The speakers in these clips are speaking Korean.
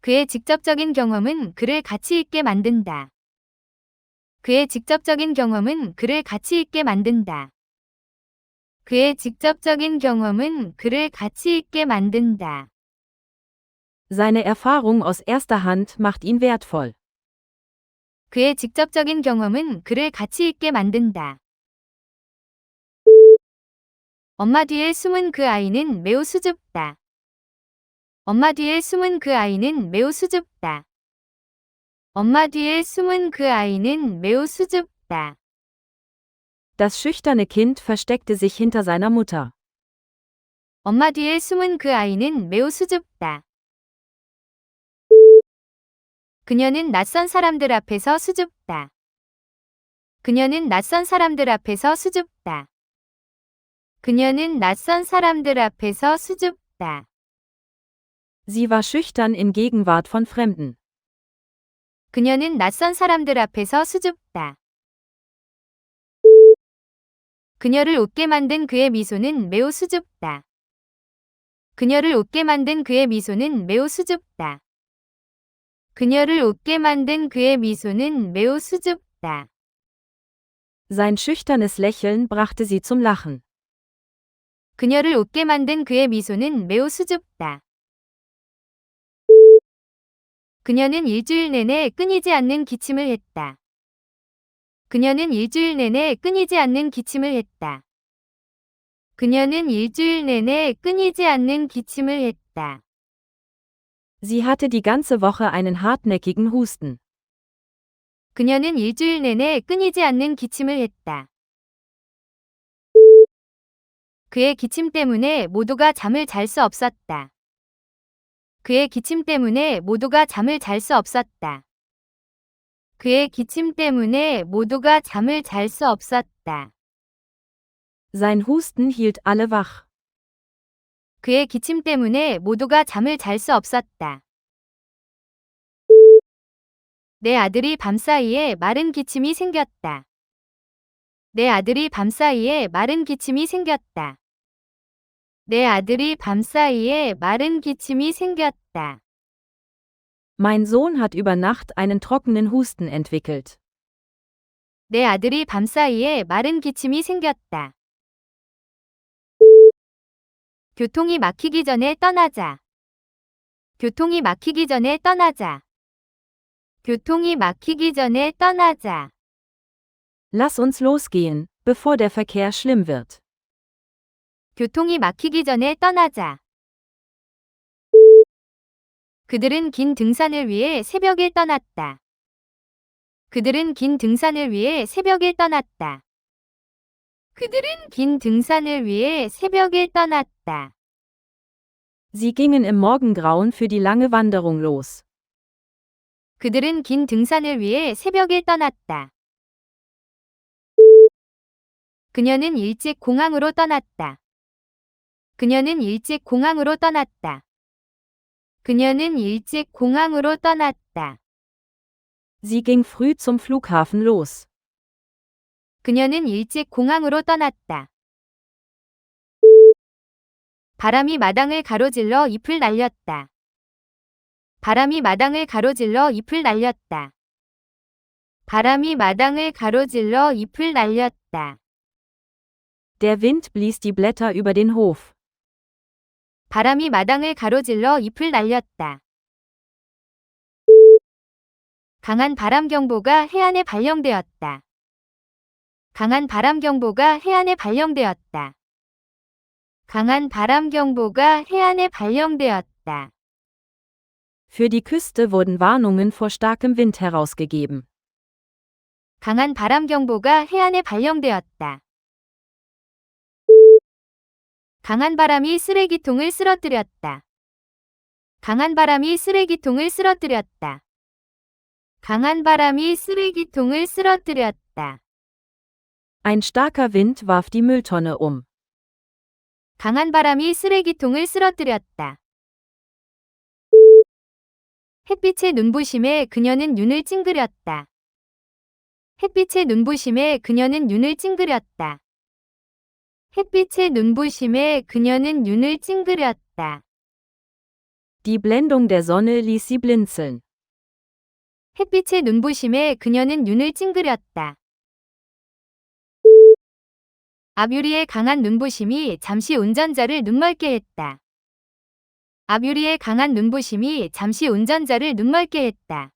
그의 직접적인 경험은 그를 가치 있게 만든다. 그의 직접적인 경험은 그를 가치 있게 만든다. 그의 직접적인 경험은 그를 가치 있게 만든다. Seine Erfahrung aus erster Hand macht ihn wertvoll. 그의 직접적인 경험은 그를 가치 있게 만든다. 엄마 뒤에 숨은 그 아이는 매우 수줍다. 엄마 뒤에 숨은 그 아이는 매우 수줍다. 엄마 뒤에 숨은 그 아이는 매우 수줍다. Das schüchterne Kind versteckte sich hinter seiner Mutter. 엄마 뒤에 숨은 그 아이는 매우 수줍다. 그녀는 낯선 사람들 앞에서 수줍다. 그녀는 낯선 사람들 앞에서 수줍다. 그녀는 낯선 사람들 앞에서 수줍다. Sie war schüchtern in Gegenwart von Fremden. 그녀는 낯선 사람들 앞에서 수줍다. 그녀를 웃게 만든 그의 미소는 매우 수줍다. 그녀를 웃게 만든 그의 미소는 매우 수줍다. 그녀를 웃게 만든 그의 미소는 매우 수줍다. Sein schüchternes Lächeln brachte sie zum Lachen. 그녀를 웃게 만든 그의 미소는 매우 수줍다. 그녀는 일주일 내내 끊이지 않는 기침을 했다. 그녀는 일주일 내내 끊이지 않는 기침을 했다. 그녀는 일주일 내내 끊이지 않는 기침을 했다. Sie hatte die ganze Woche einen hartnäckigen Husten. 그녀는 일주일 내내 끊이지 않는 기침을 했다. 그의 기침 때문에 모두가 잠을 잘 수 없었다. 그의 기침 때문에 모두가 잠을 잘 수 없었다. 그의 기침 때문에 모두가 잠을 잘 수 없었다. Sein Husten hielt alle wach. 그의 기침 때문에 모두가 잠을 잘 수 없었다. 내 아들이 밤사이에 마른 기침이 생겼다. 내 아들이 밤사이에 마른 기침이 생겼다. 내 아들이 밤사이에 마른 기침이 생겼다. Mein Sohn hat über Nacht einen trockenen Husten entwickelt. 내 아들이 밤사이에 마른 기침이 생겼다. 교통이 막히기 전에 떠나자. 교통이 막히기 전에 떠나자. 교통이 막히기 전에 떠나자. Lass uns losgehen, bevor der Verkehr schlimm wird. 교통이 막히기 전에 떠나자. 그들은 긴 등산을 위해 새벽에 떠났다. 그들은 긴 등산을 위해 새벽에 떠났다. 그들은 긴 등산을 위해 새벽에 떠났다. Sie gingen im Morgengrauen für die lange Wanderung los. 그들은 긴 등산을 위해 새벽에 떠났다. 그녀는 일찍 공항으로 떠났다. 그녀는 일찍 공항으로 떠났다. 그녀는 일찍 공항으로 떠났다. Sie ging früh zum Flughafen los. 그녀는 일찍 공항으로 떠났다. 바람이 마당을 가로질러 잎을 날렸다. 바람이 마당을 가로질러 잎을 날렸다. 바람이 마당을 가로질러 잎을 날렸다. Der Wind blies die Blätter über den Hof. 바람이 마당을 가로질러 잎을 날렸다. 강한 바람 경보가 해안에 발령되었다. 강한 바람 경보가 해안에 발령되었다. 강한 바람 경보가 해안에 발령되었다. Für die Küste wurden Warnungen vor starkem Wind herausgegeben. 강한 바람 경보가 해안에 발령되었다. 강한 바람이 쓰레기통을 쓰러뜨렸다. 강한 바람이 쓰레기통을 쓰러뜨렸다. 강한 바람이 쓰레기통을 쓰러뜨렸다. Ein starker Wind warf die Mülltonne um. 강한 바람이 쓰레기통을 쓰러뜨렸다. 햇빛의 눈부심에 그녀는 눈을 찡그렸다. 햇빛의 눈부심에 그녀는 눈을 찡그렸다. 햇빛의 눈부심에 그녀는 눈을 찡그렸다. Die Blendung der Sonne ließ sie blinzeln. 햇빛의 눈부심에 그녀는 눈을 찡그렸다. 앞유리의 강한 눈부심이 잠시 운전자를 눈멀게 했다. 앞유리의 강한 눈부심이 잠시 운전자를 눈멀게 했다.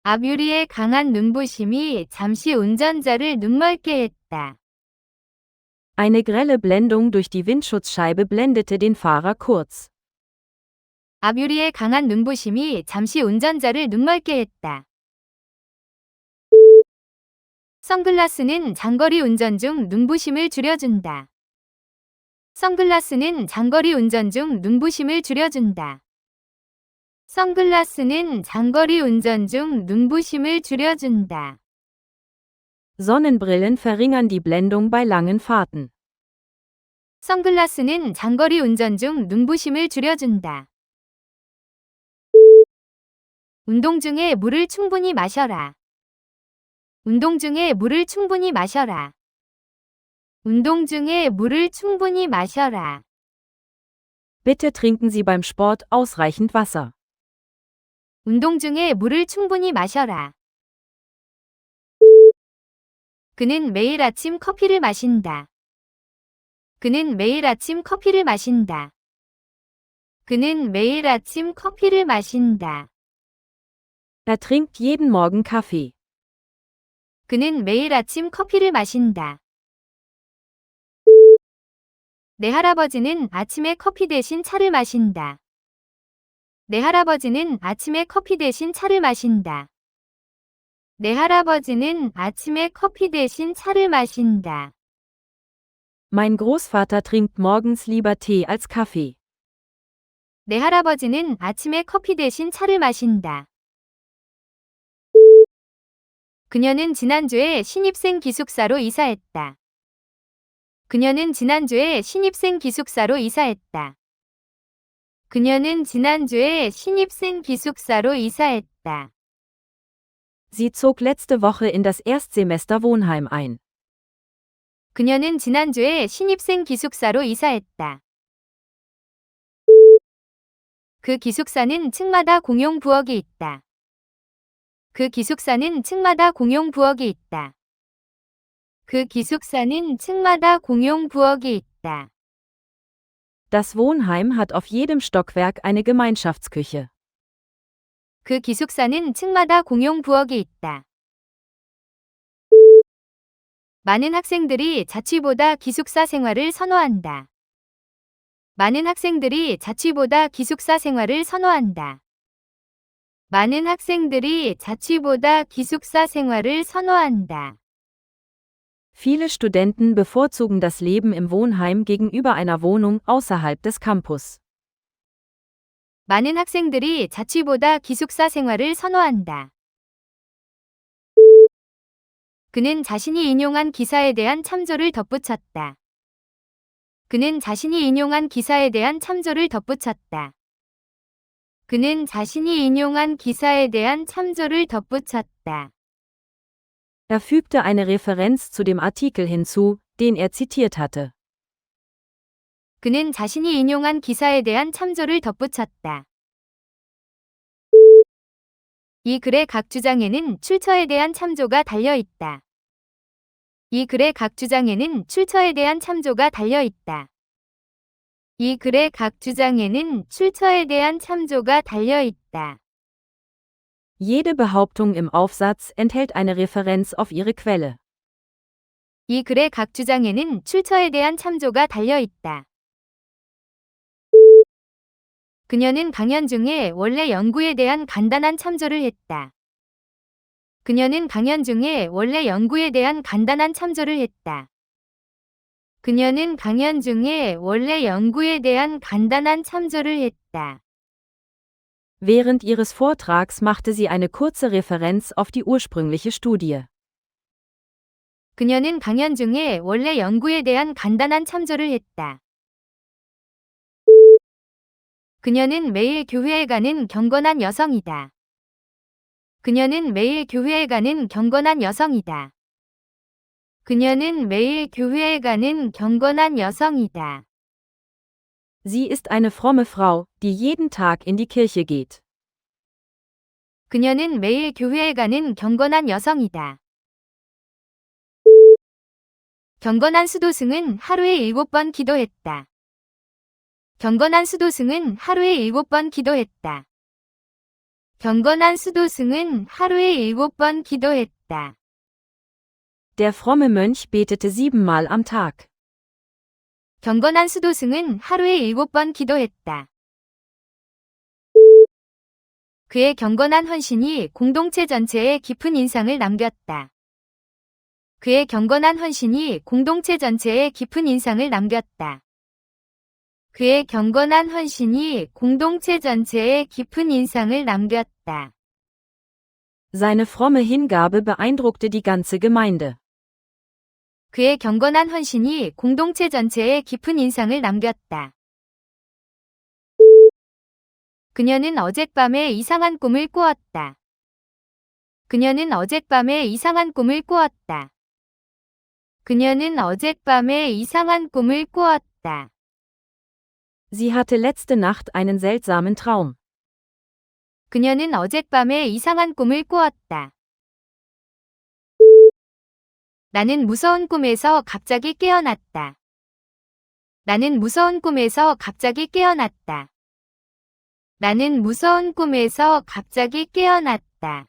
앞유리의 강한 눈부심이 잠시 운전자를 눈멀게 했다. Eine grelle Blendung durch die Windschutzscheibe blendete den Fahrer kurz. 앞유리의 강한 눈부심이 잠시 운전자를 눈멀게 했다. 선글라스는 장거리 운전 중 눈부심을 줄여준다. 선글라스는 장거리 운전 중 눈부심을 줄여준다. 선글라스는 장거리 운전 중 눈부심을 줄여준다. Sonnenbrillen verringern die Blendung bei langen Fahrten. 선글라스는 장거리 운전 중 눈부심을 줄여준다. 운동 중에 물을 충분히 마셔라. 운동 중에 물을 충분히 마셔라. 운동 중에 물을 충분히 마셔라. Bitte trinken Sie beim Sport ausreichend Wasser. 운동 중에 물을 충분히 마셔라. 그는 매일 아침 커피를 마신다. 그는 매일 아침 커피를 마신다. 그는 매일 아침 커피를 마신다. Er trinkt jeden Morgen Kaffee. 그는 매일 아침 커피를 마신다. 내 할아버지는 아침에 커피 대신 차를 마신다. 내 할아버지는 아침에 커피 대신 차를 마신다. 내 할아버지는 아침에 커피 대신 차를 마신다. Mein Großvater trinkt morgens lieber Tee als Kaffee. 내 할아버지는 아침에 커피 대신 차를 마신다. 그녀는 지난주에 신입생 기숙사로 이사했다. 그녀는 지난주에 신입생 기숙사로 이사했다. 그녀는 지난주에 신입생 기숙사로 이사했다. Sie zog letzte Woche in das Erstsemester Wohnheim ein. 그녀는 지난주에 신입생 기숙사로 이사했다. 그 기숙사는 층마다 공용 부엌이 있다. 그 기숙사는 층마다 공용 부엌이 있다. 그 기숙사는 층마다 공용 부엌이 있다. Das Wohnheim hat auf jedem Stockwerk eine Gemeinschaftsküche. 그 기숙사는 층마다 공용 부엌이 있다. 많은 학생들이 자취보다 기숙사 생활을 선호한다. 많은 학생들이 자취보다 기숙사 생활을 선호한다. 많은 학생들이 자취보다 기숙사 생활을 선호한다. Viele Studenten bevorzugen das Leben im Wohnheim gegenüber einer Wohnung außerhalb des Campus. 많은 학생들이 자취보다 기숙사 생활을 선호한다. 그는 자신이 인용한 기사에 대한 참조를 덧붙였다. 그는 자신이 인용한 기사에 대한 참조를 덧붙였다. 그는 자신이 인용한 기사에 대한 참조를 덧붙였다. Er fügte eine Referenz zu dem Artikel hinzu, den er zitiert hatte. 그는 자신이 인용한 기사에 대한 참조를 덧붙였다. 이 글의 각 주장에는 출처에 대한 참조가 달려 있다. 이 글의 각 주장에는 출처에 대한 참조가 달려 있다. 이 글의 각 주장에는 출처에 대한 참조가 달려 있다. Jede Behauptung im Aufsatz enthält eine Referenz auf ihre Quelle. 이 글의 각 주장에는 출처에 대한 참조가 달려 있다. 그녀는 강연 중에 원래 연구에 대한 간단한 참조를 했다. 그녀는 강연 중에 원래 연구에 대한 간단한 참조를 했다. 그녀는 강연 중에 원래 연구에 대한 간단한 참조를 했다. Während ihres Vortrags machte sie eine kurze Referenz auf die ursprüngliche Studie. 그녀는 강연 중에 원래 연구에 대한 간단한 참조를 했다. 그녀는 매일 교회에 가는 경건한 여성이다. 그녀는 매일 교회에 가는 경건한 여성이다. 그녀는 매일 교회에 가는 경건한 여성이다. Sie ist eine fromme Frau, die jeden Tag in die Kirche geht. 그녀는 매일 교회에 가는 경건한 여성이다. 경건한 수도승은 하루에 7번 기도했다. 경건한 수도승은 하루에 7번 기도했다. 경건한 수도승은 하루에 7번 기도했다. Der fromme Mönch betete 7-mal am Tag. 경건한 수도승은 하루에 7번 기도했다. 그의 경건한 헌신이 공동체 전체에 깊은 인상을 남겼다. 그의 경건한 헌신이 공동체 전체에 깊은 인상을 남겼다. 그의 경건한 헌신이 공동체 전체에 깊은 인상을 남겼다. Seine fromme Hingabe beeindruckte die ganze Gemeinde. 그의 경건한 헌신이 공동체 전체에 깊은 인상을 남겼다. 그녀는 어젯밤에 이상한 꿈을 꾸었다. 그녀는 어젯밤에 이상한 꿈을 꾸었다. 그녀는 어젯밤에 이상한 꿈을 꾸었다. Sie hatte letzte Nacht einen seltsamen Traum. 그녀는 어젯밤에 이상한 꿈을 꾸었다. 나는 무서운 꿈에서 갑자기 깨어났다. 나는 무서운 꿈에서 갑자기 깨어났다. 나는 무서운 꿈에서 갑자기 깨어났다.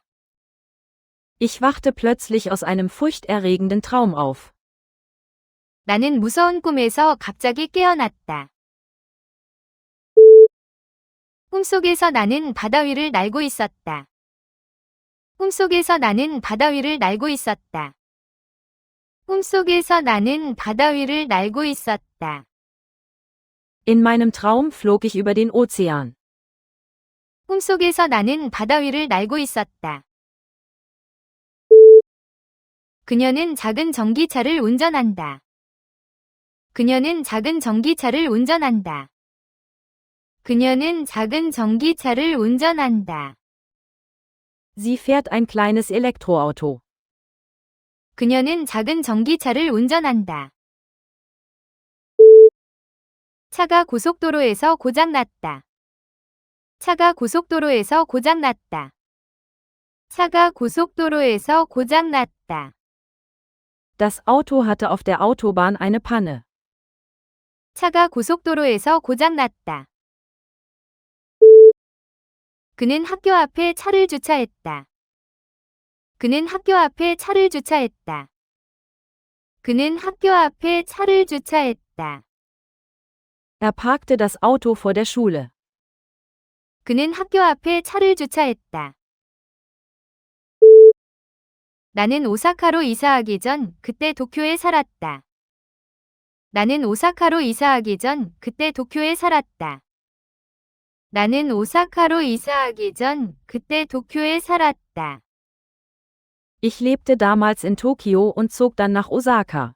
Ich wachte plötzlich aus einem furchterregenden Traum auf. 나는 무서운 꿈에서 갑자기 깨어났다. 꿈속에서 나는 바다 위를 날고 있었다. 꿈속에서 나는 바다 위를 날고 있었다. 꿈속에서 나는 바다 위를 날고 있었다. In meinem Traum flog ich über den Ozean. 꿈속에서 나는 바다 위를 날고 있었다. 그녀는 작은 전기차를 운전한다. 그녀는 작은 전기차를 운전한다. 그녀는 작은 전기차를 운전한다. Sie fährt ein kleines Elektroauto. 그녀는 작은 전기차를 운전한다. 차가 고속도로에서 고장났다. 차가 고속도로에서 고장났다. 차가 고속도로에서 고장났다. Das Auto hatte auf der Autobahn eine Panne. 차가 고속도로에서 고장났다. 그는 학교 앞에 차를 주차했다. 그는 학교 앞에 차를 주차했다. 그는 학교 앞에 차를 주차했다. Er parkte das Auto vor der Schule. 그는 학교 앞에 차를 주차했다. 나는 오사카로 이사하기 전 그때 도쿄에 살았다. 나는 오사카로 이사하기 전 그때 도쿄에 살았다. 나는 오사카로 이사하기 전 그때 도쿄에 살았다. Ich lebte damals in Tokio und zog dann nach Osaka.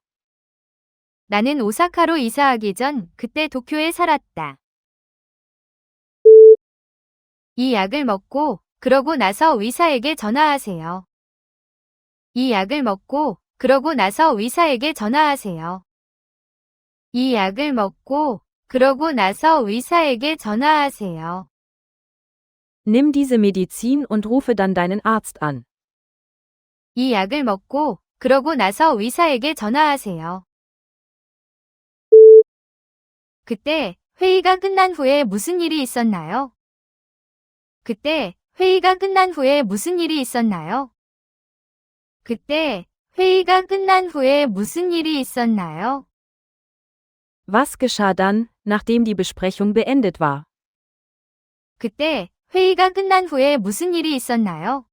나는 오사카로 이사하기 전 그때 도쿄에 살았다. 이 약을 먹고 그러고 나서 의사에게 전화하세요. 이 약을 먹고 그러고 나서 의사에게 전화하세요. 이 약을 먹고 그러고 나서 의사에게 전화하세요. Nimm diese Medizin und rufe dann deinen Arzt an. 이 약을 먹고 그러고 나서 의사에게 전화하세요. 그때 회의가 끝난 후에 무슨 일이 있었나요? 그때 회의가 끝난 후에 무슨 일이 있었나요? 그때 회의가 끝난 후에 무슨 일이 있었나요? Was geschah dann, nachdem die Besprechung beendet war? 그때 회의가 끝난 후에 무슨 일이 있었나요?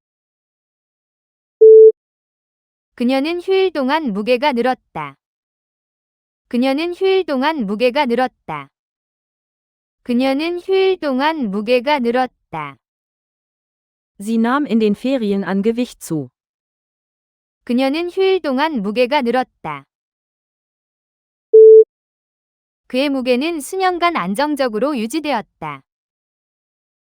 그녀는 휴일 동안 무게가 늘었다. 그녀는 휴일 동안 무게가 늘었다. 그녀는 휴일 동안 무게가 늘었다. Sie nahm in den Ferien an Gewicht zu. 그녀는 휴일 동안 무게가 늘었다. 그의 무게는 수년간 안정적으로 유지되었다.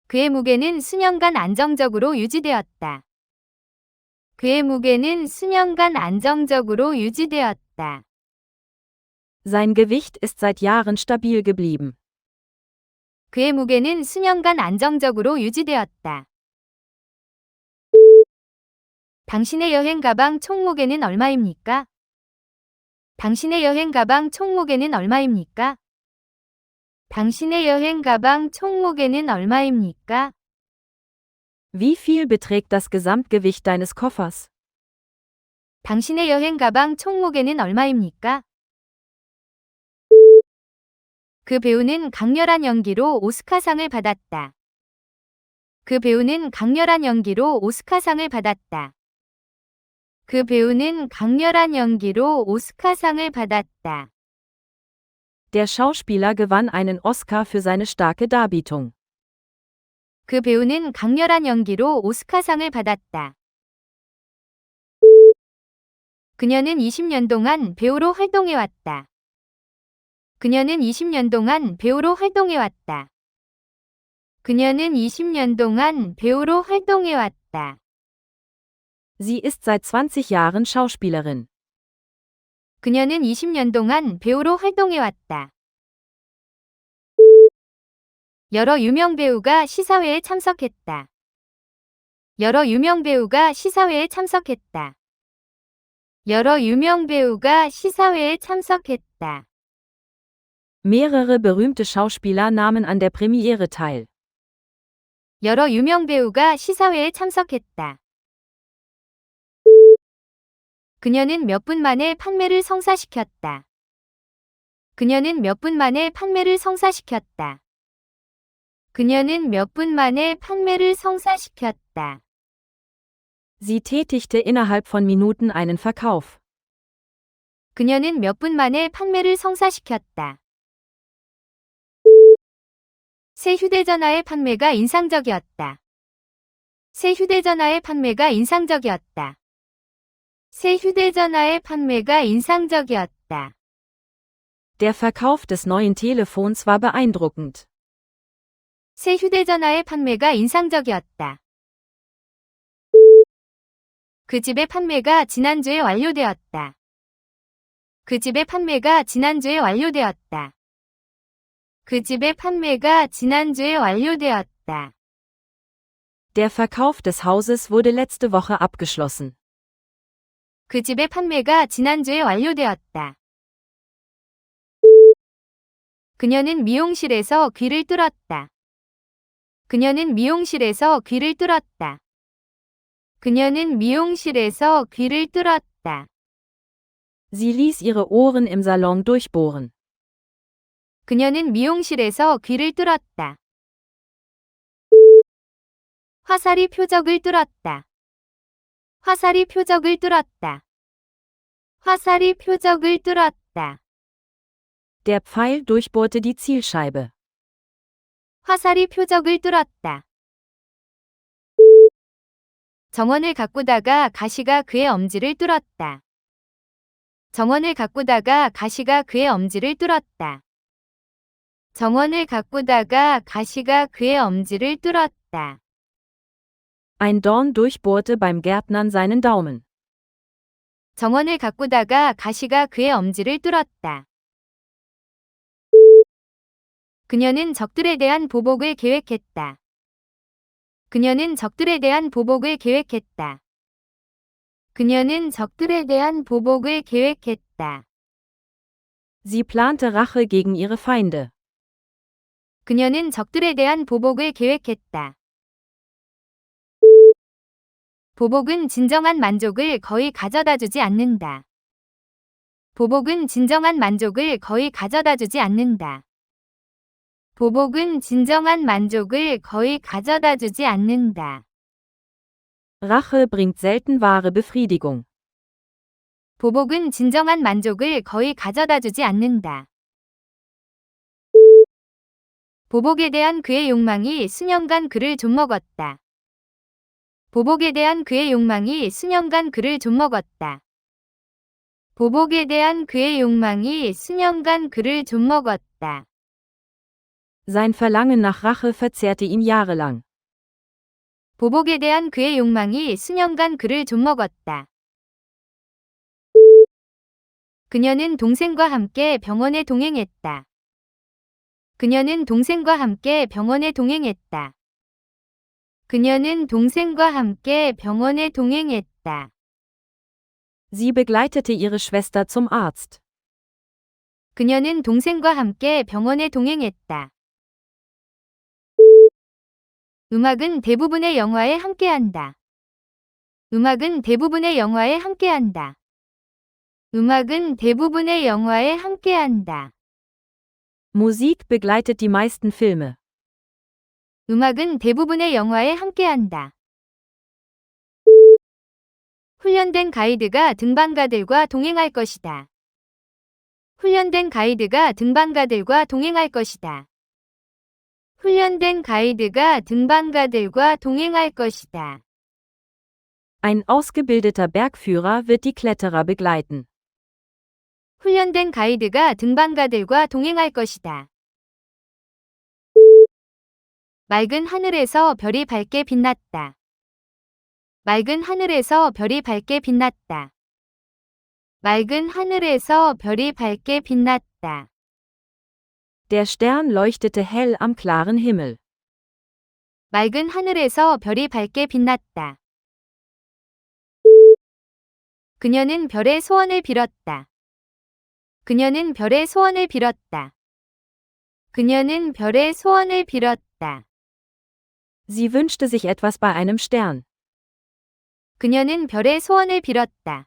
그의 무게는 수년간 안정적으로 유지되었다. 그의 무게는 수년간 안정적으로 유지되었다. Sein Gewicht ist seit Jahren stabil geblieben. 그의 무게는 수년간 안정적으로 유지되었다. 당신의 여행 가방 총 무게는 얼마입니까? 당신의 여행 가방 총 무게는 얼마입니까? 당신의 여행 가방 총 무게는 얼마입니까? Wie viel beträgt das Gesamtgewicht deines Koffers? 당신의 여행 가방 총 무게는 얼마입니까? 그 배우는 강렬한 연기로 오스카상을 받았다. 그 배우는 강렬한 연기로 오스카상을 받았다. 그 배우는 강렬한 연기로 오스카상을 받았다. Der Schauspieler gewann einen Oscar für seine starke Darbietung. 그 배우는 강렬한 연기로 오스카상을 받았다. 그녀는 20년 동안 배우로 활동해왔다. 그녀는 20년 동안 배우로 활동해왔다. 그녀는 20년 동안 배우로 활동해왔다. Sie ist seit 20 Jahren Schauspielerin. 그녀는 20년 동안 배우로 활동해왔다. 여러 유명 배우가 시사회에 참석했다. 여러 유명 배우가 시사회에 참석했다. 여러 유명 배우가 시사회에 참석했다. Mehrere berühmte Schauspieler nahmen an der Premiere teil. 여러 유명 배우가 시사회에 참석했다. 그녀는 몇 분 만에 판매를 성사시켰다. 그녀는 몇 분 만에 판매를 성사시켰다. 그녀는 몇 분 만에 판매를 성사시켰다. Sie tätigte innerhalb von Minuten einen Verkauf. 그녀는 몇 분 만에 판매를 성사시켰다. 새 휴대전화의 판매가 인상적이었다. 새 휴대전화의 판매가 인상적이었다. 새 휴대전화의 판매가 인상적이었다. Der Verkauf des neuen Telefons war beeindruckend. 새 휴대전화의 판매가 인상적이었다. 그 집의 판매가 지난주에 완료되었다. 그 집의 판매가 지난주에 완료되었다. 그 집의 판매가 지난주에 완료되었다. Der Verkauf des Hauses wurde letzte Woche abgeschlossen. 그 집의 판매가 지난주에 완료되었다. 그녀는 미용실에서 귀를 뚫었다. 그녀는 미용실에서 귀를 뚫었다. 그녀는 미용실에서 귀를 뚫었다. Sie ließ ihre Ohren im Salon durchbohren. 그녀는 미용실에서 귀를 뚫었다. 화살이 표적을 뚫었다. 화살이 표적을 뚫었다. 화살이 표적을 뚫었다. Der Pfeil durchbohrte die Zielscheibe. 화살이 표적을 뚫었다. 정원을 가꾸다가 가시가 그의 엄지를 뚫었다. 정원을 가꾸다가 가시가 그의 엄지를 뚫었다. 정원을 가꾸다가 가시가 그의 엄지를 뚫었다. Ein Dorn durchbohrte beim Gärtnern seinen Daumen. 정원을 가꾸다가 가시가 그의 엄지를 뚫었다. 그녀는 적들에 대한 보복을 계획했다. 그녀는 적들에 대한 보복을 계획했다. 그녀는 적들에 대한 보복을 계획했다. Sie plante Rache gegen ihre Feinde. 그녀는 적들에 대한 보복을 계획했다. 보복은 진정한 만족을 거의 가져다주지 않는다. 보복은 진정한 만족을 거의 가져다주지 않는다. 보복은 진정한 만족을 거의 가져다주지 않는다. Rache bringt selten wahre Befriedigung. 보복은 진정한 만족을 거의 가져다주지 않는다. 보복에 대한 그의 욕망이 수년간 그를 좀먹었다. 보복에 대한 그의 욕망이 수년간 그를 좀먹었다. 보복에 대한 그의 욕망이 수년간 그를 좀먹었다. Sein Verlangen nach Rache verzehrte ihn jahrelang. 보복에 대한 그의 욕망이 수년간 그를 좀먹었다. 그녀는 동생과 함께 병원에 동행했다. 그녀는 동생과 함께 병원에 동행했다. 그녀는 동생과 함께 병원에 동행했다. Sie begleitete ihre Schwester zum Arzt. 그녀는 동생과 함께 병원에 동행했다. 음악은 대부분의 영화에 함께한다. 음악은 대부분의 영화에 함께한다. 음악은 대부분의 영화에 함께한다. Musik begleitet die meisten Filme. 음악은 대부분의 영화에 함께한다. 훈련된 가이드가 등반가들과 동행할 것이다. 훈련된 가이드가 등반가들과 동행할 것이다. 훈련된 가이드가 등반가들과 동행할 것이다. Ein ausgebildeter Bergführer wird die Kletterer begleiten. 훈련된 가이드가 등반가들과 동행할 것이다. 맑은 하늘에서 별이 밝게 빛났다. 맑은 하늘에서 별이 밝게 빛났다. 맑은 하늘에서 별이 밝게 빛났다. Der Stern leuchtete hell am klaren Himmel. 맑은 하늘에서 별이 밝게 빛났다. 그녀는 별의 소원을 빌었다. 그녀는 별의 소원을 빌었다. 그녀는 별의 소원을 빌었다. Sie wünschte sich etwas bei einem Stern. 그녀는 별의 소원을 빌었다.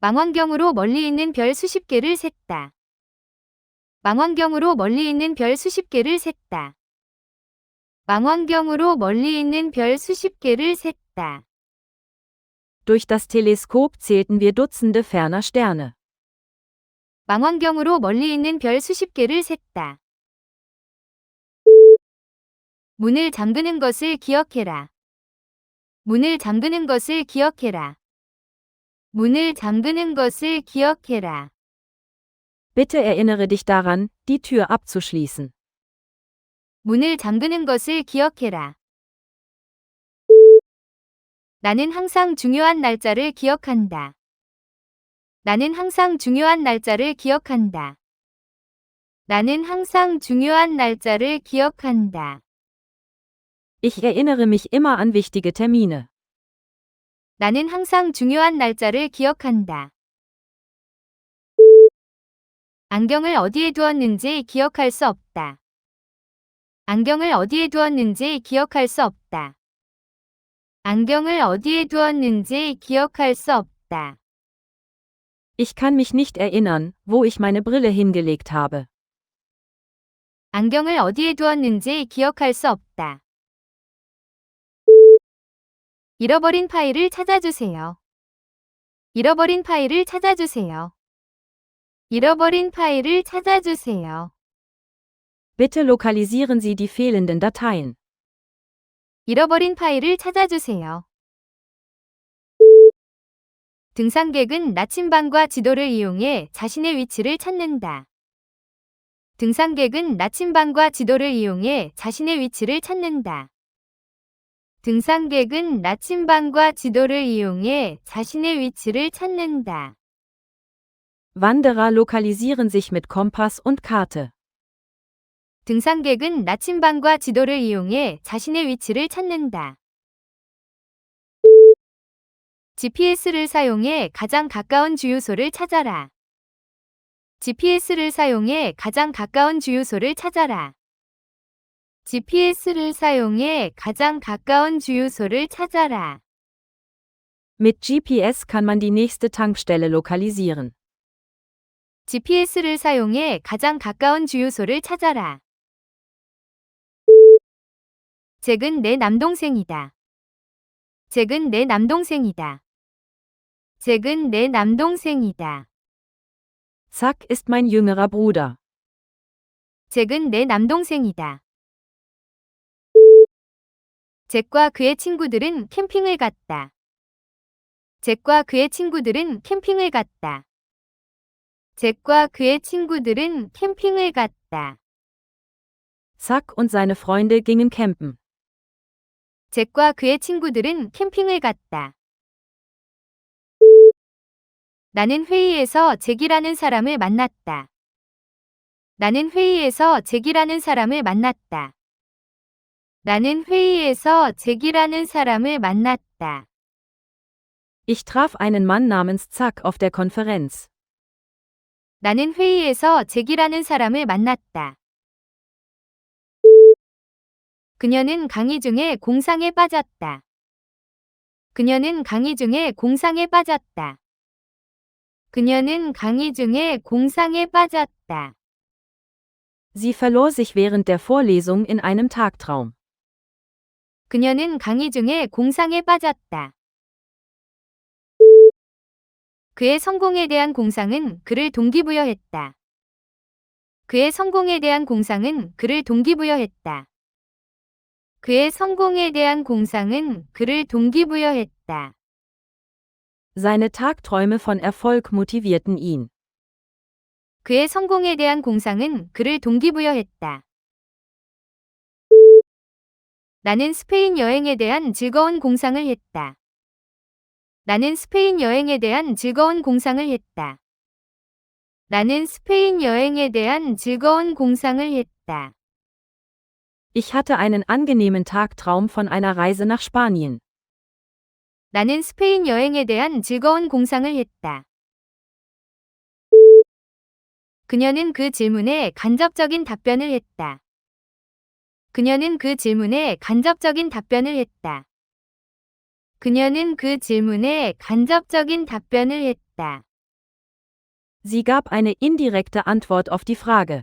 망원경으로 멀리 있는 별 수십 개를 셌다. 망원경으로 멀리 있는 별 수십 개를 셌다. 망원경으로 멀리 있는 별 수십 개를 셌다. Durch das Teleskop zählten wir Dutzende ferner Sterne. 망원경으로 멀리 있는 별 수십 개를 셌다. 문을 잠그는 것을 기억해라. 문을 잠그는 것을 기억해라. 문을 잠그는 것을 기억해라. Bitte erinnere dich daran, die Tür abzuschließen. 문을 잠그는 것을 기억해라. 나는 항상 중요한 날짜를 기억한다. 나는 항상 중요한 날짜를 기억한다. 나는 항상 중요한 날짜를 기억한다. Ich erinnere mich immer an wichtige Termine. 나는 항상 중요한 날짜를 기억한다. 안경을 어디에 두었는지 기억할 수 없다. 안경을 어디에 두었는지 기억할 수 없다. 안경을 어디에 두었는지 기억할 수 없다. Ich kann mich nicht erinnern, wo ich meine Brille hingelegt habe. 안경을 어디에 두었는지 기억할 수 없다. 잃어버린 파일을 찾아주세요. 잃어버린 파일을 찾아주세요. 잃어버린 파일을 찾아주세요. Bitte lokalisieren Sie die fehlenden Dateien. 잃어버린 파일을 찾아주세요. 등산객은 나침반과 지도를 이용해 자신의 위치를 찾는다. 등산객은 나침반과 지도를 이용해 자신의 위치를 찾는다. 등산객은 나침반과 지도를 이용해 자신의 위치를 찾는다. Wanderer lokalisieren sich mit Kompass und Karte. 등산객은 나침반과 지도를 이용해 자신의 위치를 찾는다. GPS를 사용해 가장 가까운 주유소를 찾아라. GPS를 사용해 가장 가까운 주유소를 찾아라. GPS를 사용해 가장 가까운 주유소를 찾아라. Mit GPS kann man die nächste Tankstelle lokalisieren. GPS를 사용해 가장 가까운 주유소를 찾아라. 잭은 내 남동생이다. 잭은 내 남동생이다. 잭은 내 남동생이다. Zack ist mein jüngerer Bruder. 잭은 내 남동생이다. 잭과 그의 친구들은 캠핑을 갔다. 잭과 그의 친구들은 캠핑을 갔다. 잭과 그의 친구들은 캠핑을 갔다. Zack und seine Freunde gingen campen. 잭과 그의 친구들은 캠핑을 갔다. 나는 회의에서 잭이라는 사람을 만났다. 나는 회의에서 잭이라는 사람을 만났다. 나는 회의에서 잭이라는 사람을 만났다. Ich traf einen Mann namens Zack auf der Konferenz. 나는 회의에서 잭이라는 사람을 만났다. 그녀는 강의 중에 공상에 빠졌다. 그녀는 강의 중에 공상에 빠졌다. 그녀는 강의 중에 공상에 빠졌다. Sie verlor sich während der Vorlesung in einem Tagtraum. 그녀는 강의 중에 공상에 빠졌다. 그의 성공에 대한 공상은 그를 동기부여했다. 그의 성공에 대한 공상은 그를 동기부여했다. 그의 성공에 대한 공상은 그를 동기부여했다. Seine Tagträume von Erfolg motivierten ihn. 그의 성공에 대한 공상은 그를 동기부여했다. 나는 스페인 여행에 대한 즐거운 공상을 했다. 나는 스페인 여행에 대한 즐거운 공상을 했다. 나는 스페인 여행에 대한 즐거운 공상을 했다. Ich hatte einen angenehmen Tagtraum von einer Reise nach Spanien. 나는 스페인 여행에 대한 즐거운 공상을 했다. 그녀는 그 질문에 간접적인 답변을 했다. 그녀는 그 질문에 간접적인 답변을 했다. 그녀는 그 질문에 간접적인 답변을 했다. Sie gab eine indirekte Antwort auf die Frage.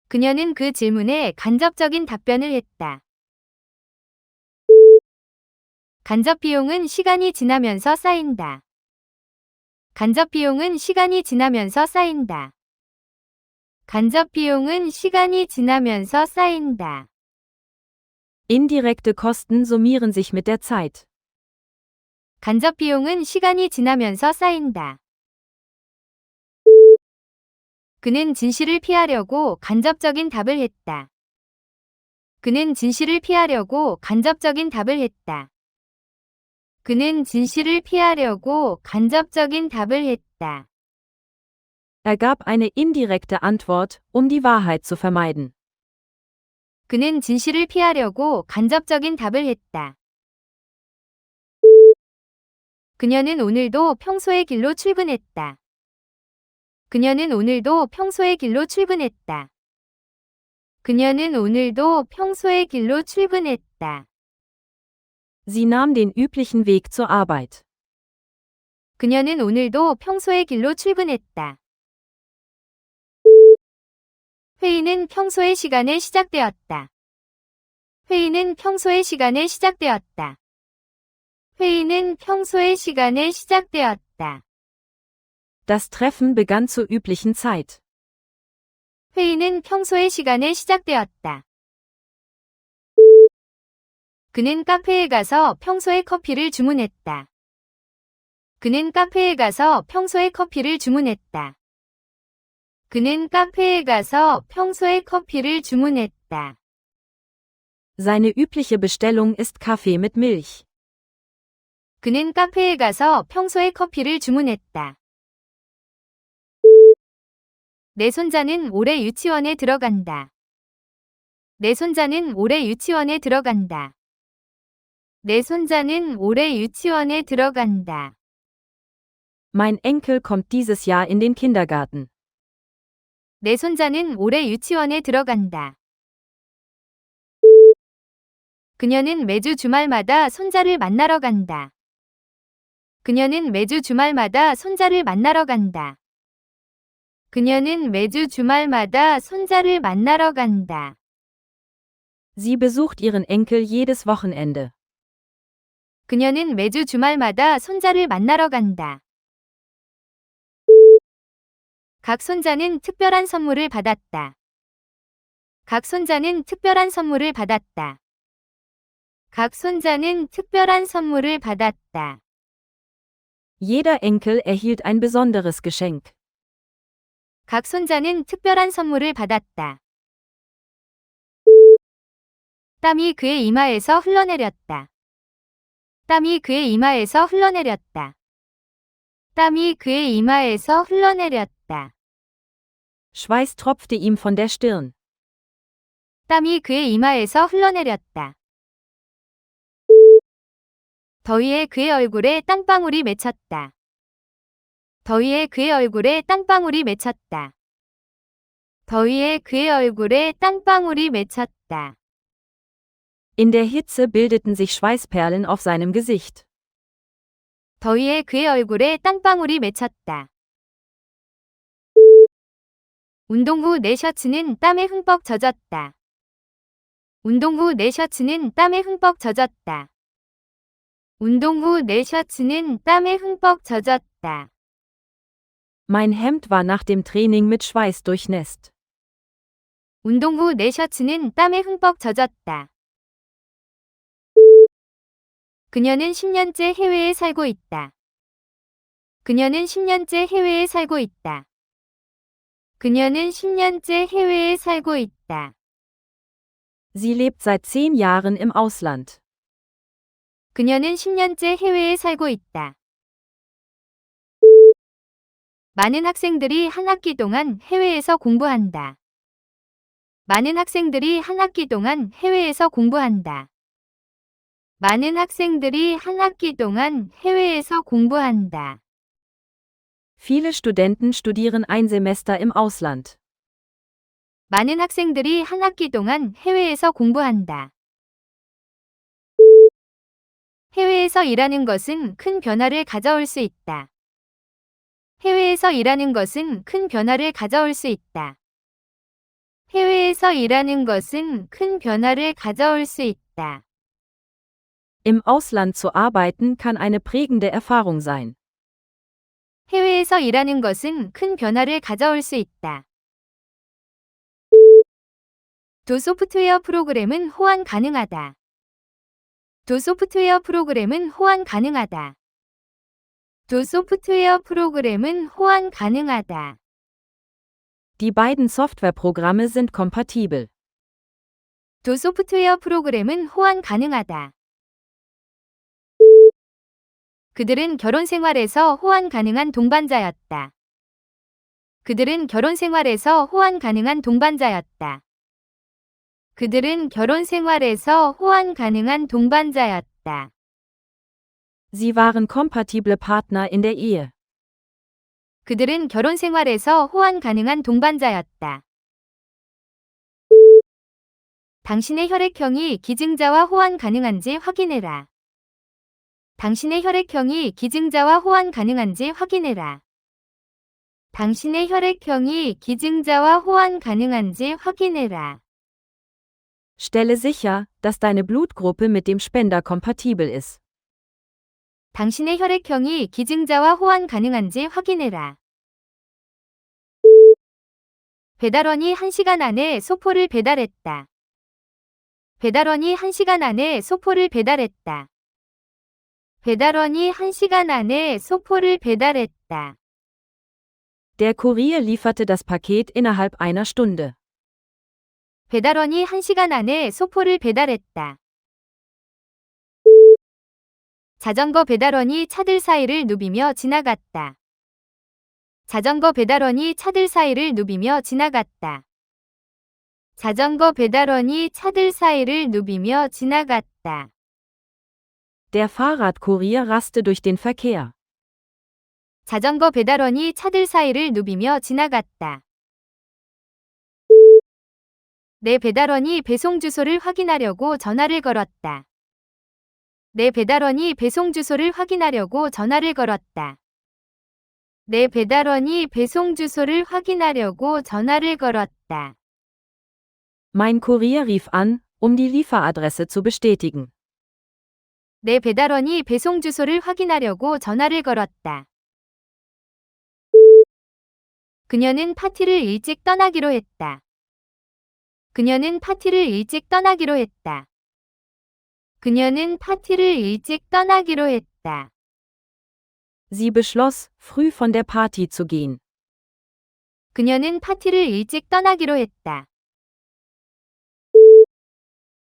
그녀는 그 질문에 간접적인 답변을 했다. 간접 비용은 시간이 지나면서 쌓인다. 간접 비용은 시간이 지나면서 쌓인다. 간접 비용은 시간이 지나면서 쌓인다. Indirekte Kosten summieren sich mit der Zeit. 간접 비용은 시간이 지나면서 쌓인다. 그는 진실을 피하려고 간접적인 답을 했다. 그는 진실을 피하려고 간접적인 답을 했다. 그는 진실을 피하려고 간접적인 답을 했다. Er gab eine indirekte Antwort, um die Wahrheit zu vermeiden. 그는 진실을 피하려고 간접적인 답을 했다. 그녀는 오늘도 평소의 길로 출근했다. 그녀는 오늘도 평소의 길로 출근했다. 그녀는 오늘도 평소의 길로 출근했다. Sie nahm den üblichen Weg zur Arbeit. 그녀는 오늘도 평소의 길로 출근했다. 회의는 평소의 시간에 시작되었다. 회의는 평소의 시간에 시작되었다. 회의는 평소의 시간에 시작되었다. Das Treffen begann zur üblichen Zeit. 회의는 평소의 시간에 시작되었다. 그는 카페에 가서 평소에 커피를 주문했다. 그는 카페에 가서 평소에 커피를 주문했다. 그는 카페에 가서 평소에 커피를 주문했다. Seine übliche Bestellung ist Kaffee mit Milch. 그는 카페에 가서 평소에 커피를 주문했다. 내 손자는 올해 유치원에 들어간다. 내 손자는 올해 유치원에 들어간다. 내 손자는 올해 유치원에 들어간다. Mein Enkel kommt dieses Jahr in den Kindergarten. 내 손자는 올해 유치원에 들어간다. 그녀는 매주 주말마다 손자를 만나러 간다. 그녀는 매주 주말마다 손자를 만나러 간다. 그녀는 매주 주말마다 손자를 만나러 간다. Sie besucht ihren Enkel jedes Wochenende. 그녀는 매주 주말마다 손자를 만나러 간다. 각 손자는 특별한 선물을 받았다. 각 손자는 특별한 선물을 받았다. 각 손자는 특별한 선물을 받았다. Jeder Enkel erhielt ein besonderes Geschenk. 각 손자는 특별한 선물을 받았다. 땀이 그의 이마에서 흘러내렸다. 땀이 그의 이마에서 흘러내렸다. 땀이 그의 이마에서 흘러내렸다. Schweiß tropfte ihm von der Stirn. 땀이 그의 이마에서 흘러내렸다. 더위에 그의 얼굴에 땀방울이 맺혔다. 더위에 그의 얼굴에 땀방울이 맺혔다. 더위에 그의 얼굴에 땀방울이 맺혔다. In der Hitze bildeten sich Schweißperlen auf seinem Gesicht. 더위에 그의 얼굴에 땀방울이 맺혔다. 운동 후 내 셔츠는 땀에 흠뻑 젖었다. 운동 후 내 셔츠는 땀에 흠뻑 젖었다. 운동 후 내 셔츠는 땀에 흠뻑 젖었다. Mein Hemd war nach dem Training mit Schweiß durchnässt. 운동 후 내 셔츠는 땀에 흠뻑 젖었다. 그녀는 10년째 해외에 살고 있다. 그녀는 10년째 해외에 살고 있다. 그녀는 10년째 해외에 살고 있다. Sie lebt seit 10 Jahren im Ausland. 그녀는 10년째 해외에 살고 있다. 많은 학생들이 한 학기 동안 해외에서 공부한다. 많은 학생들이 한 학기 동안 해외에서 공부한다. 많은 학생들이 한 학기 동안 해외에서 공부한다. Viele Studenten studieren ein Semester im Ausland. 많은 학생들이 한 학기 동안 해외에서 공부한다. 해외에서 일하는 것은 큰 변화를 가져올 수 있다. 해외에서 일하는 것은 큰 변화를 가져올 수 있다. 해외에서 일하는 것은 큰 변화를 가져올 수 있다. Im Ausland zu arbeiten kann eine prägende Erfahrung sein. 해외에서 일하는 것은 큰 변화를 가져올 수 있다. 도 소프트웨어 프로그램은 호환 가능하다. 도 소프트웨어 프로그램은 호환 가능하다. 도 소프트웨어 프로그램은 호환 가능하다. Die beiden Softwareprogramme sind kompatibel. 도 소프트웨어 프로그램은 호환 가능하다. 그들은 결혼 생활에서 호환 가능한 동반자였다. 그들은 결혼 생활에서 호환 가능한 동반자였다. 그들은 결혼 생활에서 호환 가능한 동반자였다. Sie waren kompatible Partner in der Ehe. 그들은 결혼 생활에서 호환 가능한 동반자였다. 당신의 혈액형이 기증자와 호환 가능한지 확인해라. 당신의 혈액형이 기증자와 호환 가능한지 확인해라. 당신의 혈액형이 기증자와 호환 가능한지 확인해라. Stelle sicher, dass deine Blutgruppe mit dem Spender kompatibel ist. 당신의 혈액형이 기증자와 호환 가능한지 확인해라. 배달원이 1시간 안에 소포를 배달했다. 배달원이 1시간 안에 소포를 배달했다. 배달원이 1시간 안에 소포를 배달했다. Der Kurier lieferte das Paket innerhalb einer Stunde. 배달원이 1시간 안에 소포를 배달했다. 자전거 배달원이 차들 사이를 누비며 지나갔다. 자전거 배달원이 차들 사이를 누비며 지나갔다. 자전거 배달원이 차들 사이를 누비며 지나갔다. Der Fahrradkurier raste durch den Verkehr. 자전거 배달원이 차들 사이를 누비며 지나갔다. 내 배달원이 배송 주소를 확인하려고 전화를 걸었다. 내 배달원이 배송 주소를 확인하려고 전화를 걸었다. 내 배달원이 배송 주소를 확인하려고 전화를 걸었다. Mein Kurier rief an, um die Lieferadresse zu bestätigen. 내 배달원이 배송 주소를 확인하려고 전화를 걸었다. 그녀는 파티를 일찍 떠나기로 했다. 그녀는 파티를 일찍 떠나기로 했다. 그녀는 파티를 일찍 떠나기로 했다. Sie beschloss, früh von der Party zu gehen. 그녀는 파티를 일찍 떠나기로 했다.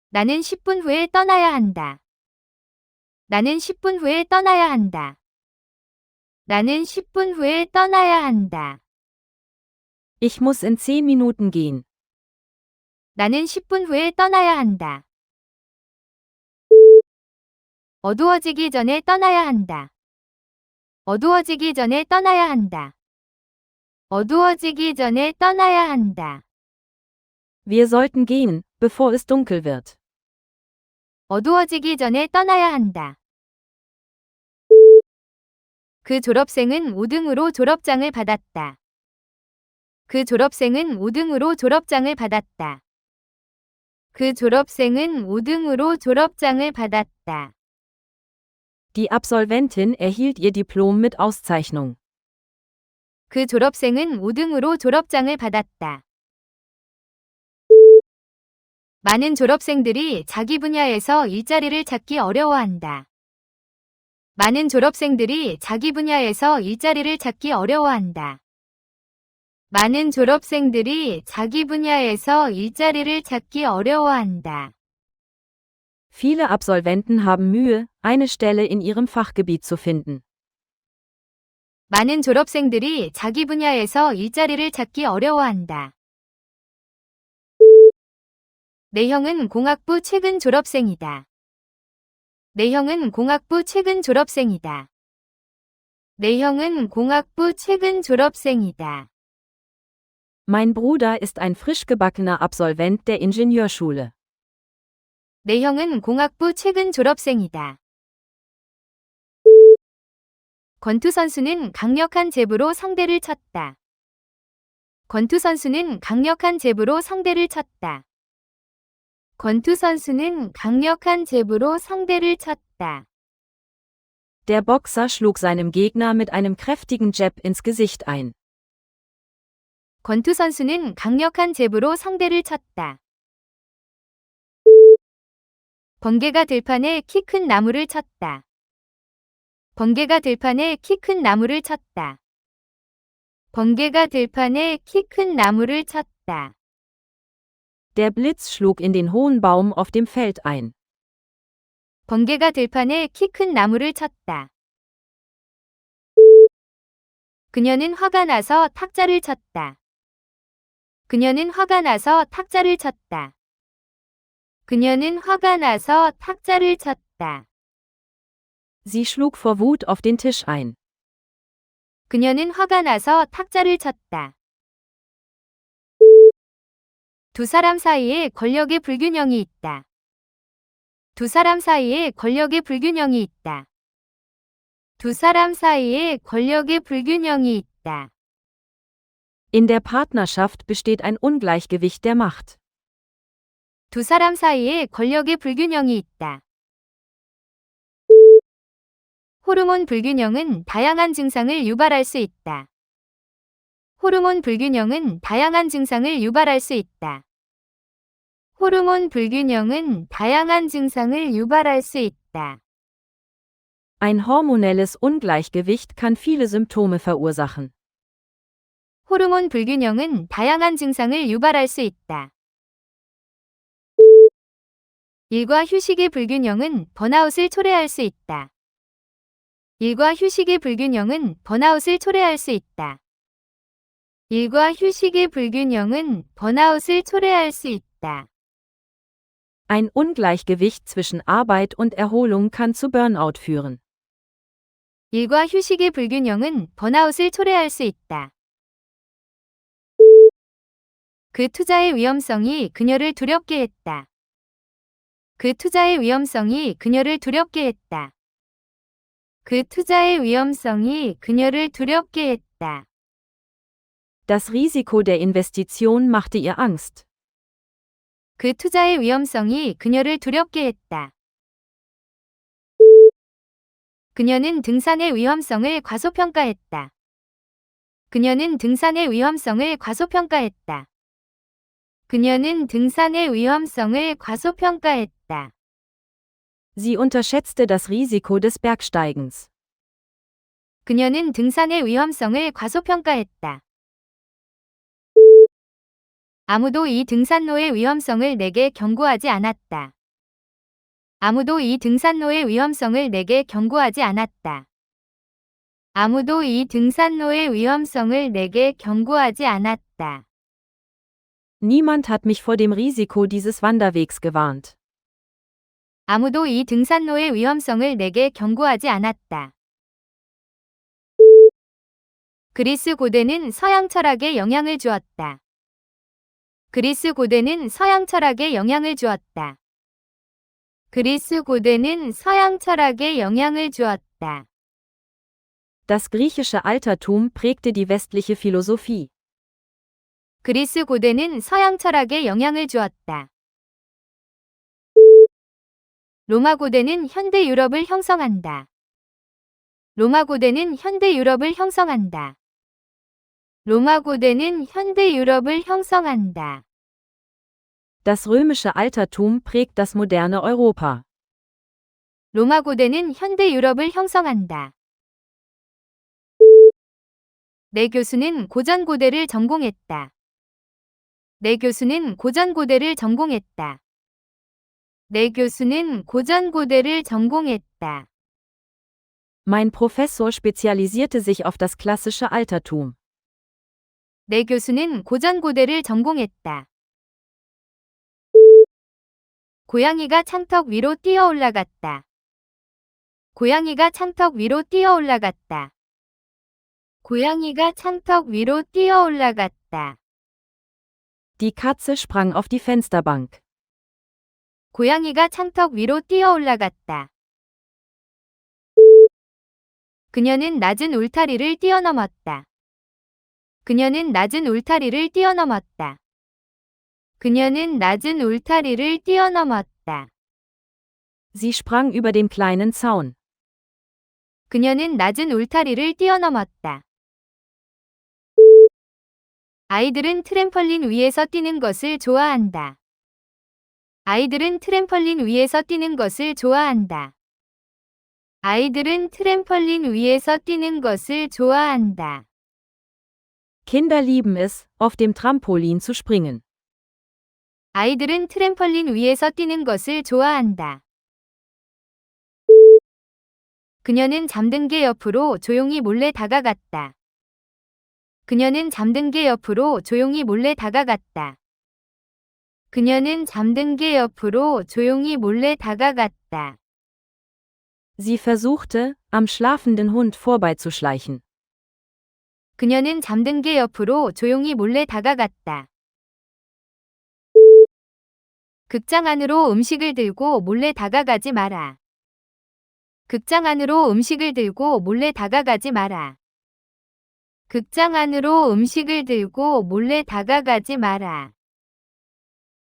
나는 10분 후에 떠나야 한다. 나는 10분 후에 떠나야 한다. 나는 10분 후에 떠나야 한다. Ich muss in 10 Minuten gehen. 나는 10분 후에 떠나야 한다. 어두워지기 전에 떠나야 한다. 어두워지기 전에 떠나야 한다. 어두워지기 전에 떠나야 한다. Wir sollten gehen, bevor es dunkel wird. 어두워지기 전에 떠나야 한다. 그 졸업생은 5등으로 졸업장을 받았다. 그 졸업생은 5등으로 졸업장을 받았다. 그 졸업생은 5등으로 졸업장을 받았다. Die Absolventin erhielt ihr Diplom mit Auszeichnung. 그 졸업생은 5등으로 졸업장을 받았다. 많은 졸업생들이 자기 분야에서 일자리를 찾기 어려워한다. 많은 졸업생들이 자기 분야에서 일자리를 찾기 어려워한다. 많은 졸업생들이 자기 분야에서 일자리를 찾기 어려워한다. Viele Absolventen haben Mühe, eine Stelle in ihrem Fachgebiet zu finden. 많은 졸업생들이 자기 분야에서 일자리를 찾기 어려워한다. 내 형은 공학부 최근 졸업생이다. 내 형은 공학부 최근 졸업생이다. 내 형은 공학부 최근 졸업생이다. Mein Bruder ist ein frisch gebackener Absolvent der Ingenieurschule. 내 형은 공학부 최근 졸업생이다. 권투 선수는 강력한 제브로 상대를 쳤다. 권투 선수는 강력한 제브로 상대를 쳤다. 권투 선수는 강력한 제브로 상대를 쳤다. Der Boxer schlug seinem Gegner mit einem kräftigen Jab ins Gesicht ein. 권투 선수는 강력한 제브로 상대를 쳤다. 번개가 들판에 키 큰 나무를 쳤다. 번개가 들판에 키 큰 나무를 쳤다. 번개가 들판에 키 큰 나무를 쳤다. Der Blitz schlug in den hohen Baum auf dem Feld ein. 번개가 들판에 키 큰 나무를 쳤다. 그녀는 화가 나서 탁자를 쳤다. 그녀는 화가 나서 탁자를 쳤다. 그녀는 화가 나서 탁자를 쳤다. Sie schlug vor Wut auf den Tisch ein. 그녀는 화가 나서 탁자를 쳤다. 두 사람 사이에 권력의 불균형이 있다. 두 사람 사이에 권력의 불균형이 있다. 두 사람 사이에 권력의 불균형이 있다. In der Partnerschaft besteht ein Ungleichgewicht der Macht. 두 사람 사이에 권력의 불균형이 있다. 호르몬 불균형은 다양한 증상을 유발할 수 있다. 호르몬 불균형은 다양한 증상을 유발할 수 있다. 호르몬 불균형은 다양한 증상을 유발할 수 있다. Ein hormonelles Ungleichgewicht kann viele Symptome verursachen. 호르몬 불균형은 다양한 증상을 유발할 수 있다. 일과 휴식의 불균형은 번아웃을 초래할 수 있다. 일과 휴식의 불균형은 번아웃을 초래할 수 있다. 일과 휴식의 불균형은 번아웃을 초래할 수 있다. Ein Ungleichgewicht zwischen Arbeit und Erholung kann zu Burnout führen. 일과 휴식의 불균형은 번아웃을 초래할 수 있다. 그 투자의 위험성이 그녀를 두렵게 했다. 그 투자의 위험성이 그녀를 두렵게 했다. 그 투자의 위험성이 그녀를 두렵게 했다. Das Risiko der Investition machte ihr Angst. 그 투자의 위험성이 그녀를 두렵게 했다. 그녀는 등산의 위험성을 과소평가했다. 그녀는 등산의 위험성을 과소평가했다. 그녀는 등산의 위험성을 과소평가했다. Sie unterschätzte das Risiko des Bergsteigens. 그녀는 등산의 위험성을 과소평가했다. 아무도 이 등산로의 위험성을 내게 경고하지 않았다. 아무도 이 등산로의 위험성을 내게 경고하지 않았다. 아무도 이 등산로의 위험성을 내게 경고하지 않았다. 않았다. Niemand hat mich vor dem Risiko dieses Wanderwegs gewarnt. 아무도 이 등산로의 위험성을 내게 경고하지 않았다. 그리스 고대는 서양 철학에 영향을 주었다. 그리스 고대는 서양 철학에 영향을 주었다. 그리스 고대는 서양 철학에 영향을 주었다. Das griechische Altertum prägte die westliche Philosophie. 그리스 고대는 서양 철학에 영향을 주었다. 로마 고대는 현대 유럽을 형성한다. 로마 고대는 현대 유럽을 형성한다. 로마 고대는 현대 유럽을 형성한다. Das römische Altertum prägt das moderne Europa. 로마 고대는 현대 유럽을 형성한다. 내 교수는 고전 고대를 전공했다. 내 교수는 고전 고대를 전공했다. 내 교수는 고전 고대를 전공했다. Mein Professor spezialisierte sich auf das klassische Altertum. 내 교수는 고전 고대를 전공했다. 고양이가 창턱 위로 뛰어 올라갔다. 고양이가 창턱 위로 뛰어 올라갔다. 고양이가 창턱 위로 뛰어 올라갔다. Die Katze sprang auf die Fensterbank. 고양이가 창턱 위로 뛰어 올라갔다. 그녀는 낮은 울타리를 뛰어넘었다. 그녀는 낮은 울타리를 뛰어넘었다. 그녀는 낮은 울타리를 뛰어넘었다. Sie sprang über den kleinen Zaun. 그녀는 낮은 울타리를 뛰어넘었다. 아이들은 트램펄린 위에서 뛰는 것을 좋아한다. 아이들은 트램펄린 위에서 뛰는 것을 좋아한다. 아이들은 트램펄린 위에서 뛰는 것을 좋아한다. Kinder lieben es, auf dem Trampolin zu springen. 아이들은 트램펄린 위에서 뛰는 것을 좋아한다. 그녀는 잠든 개 옆으로 조용히 몰래 다가갔다. 그녀는 잠든 개 옆으로 조용히 몰래 다가갔다. 그녀는 잠든 개 옆으로 조용히 몰래 다가갔다. Sie versuchte, am schlafenden Hund vorbeizuschleichen. 그녀는 잠든 개 옆으로 조용히 몰래 다가갔다. 극장 안으로 음식을 들고 몰래 다가가지 마라. 극장 안으로 음식을 들고 몰래 다가가지 마라. 극장 안으로 음식을 들고 몰래 다가가지 마라.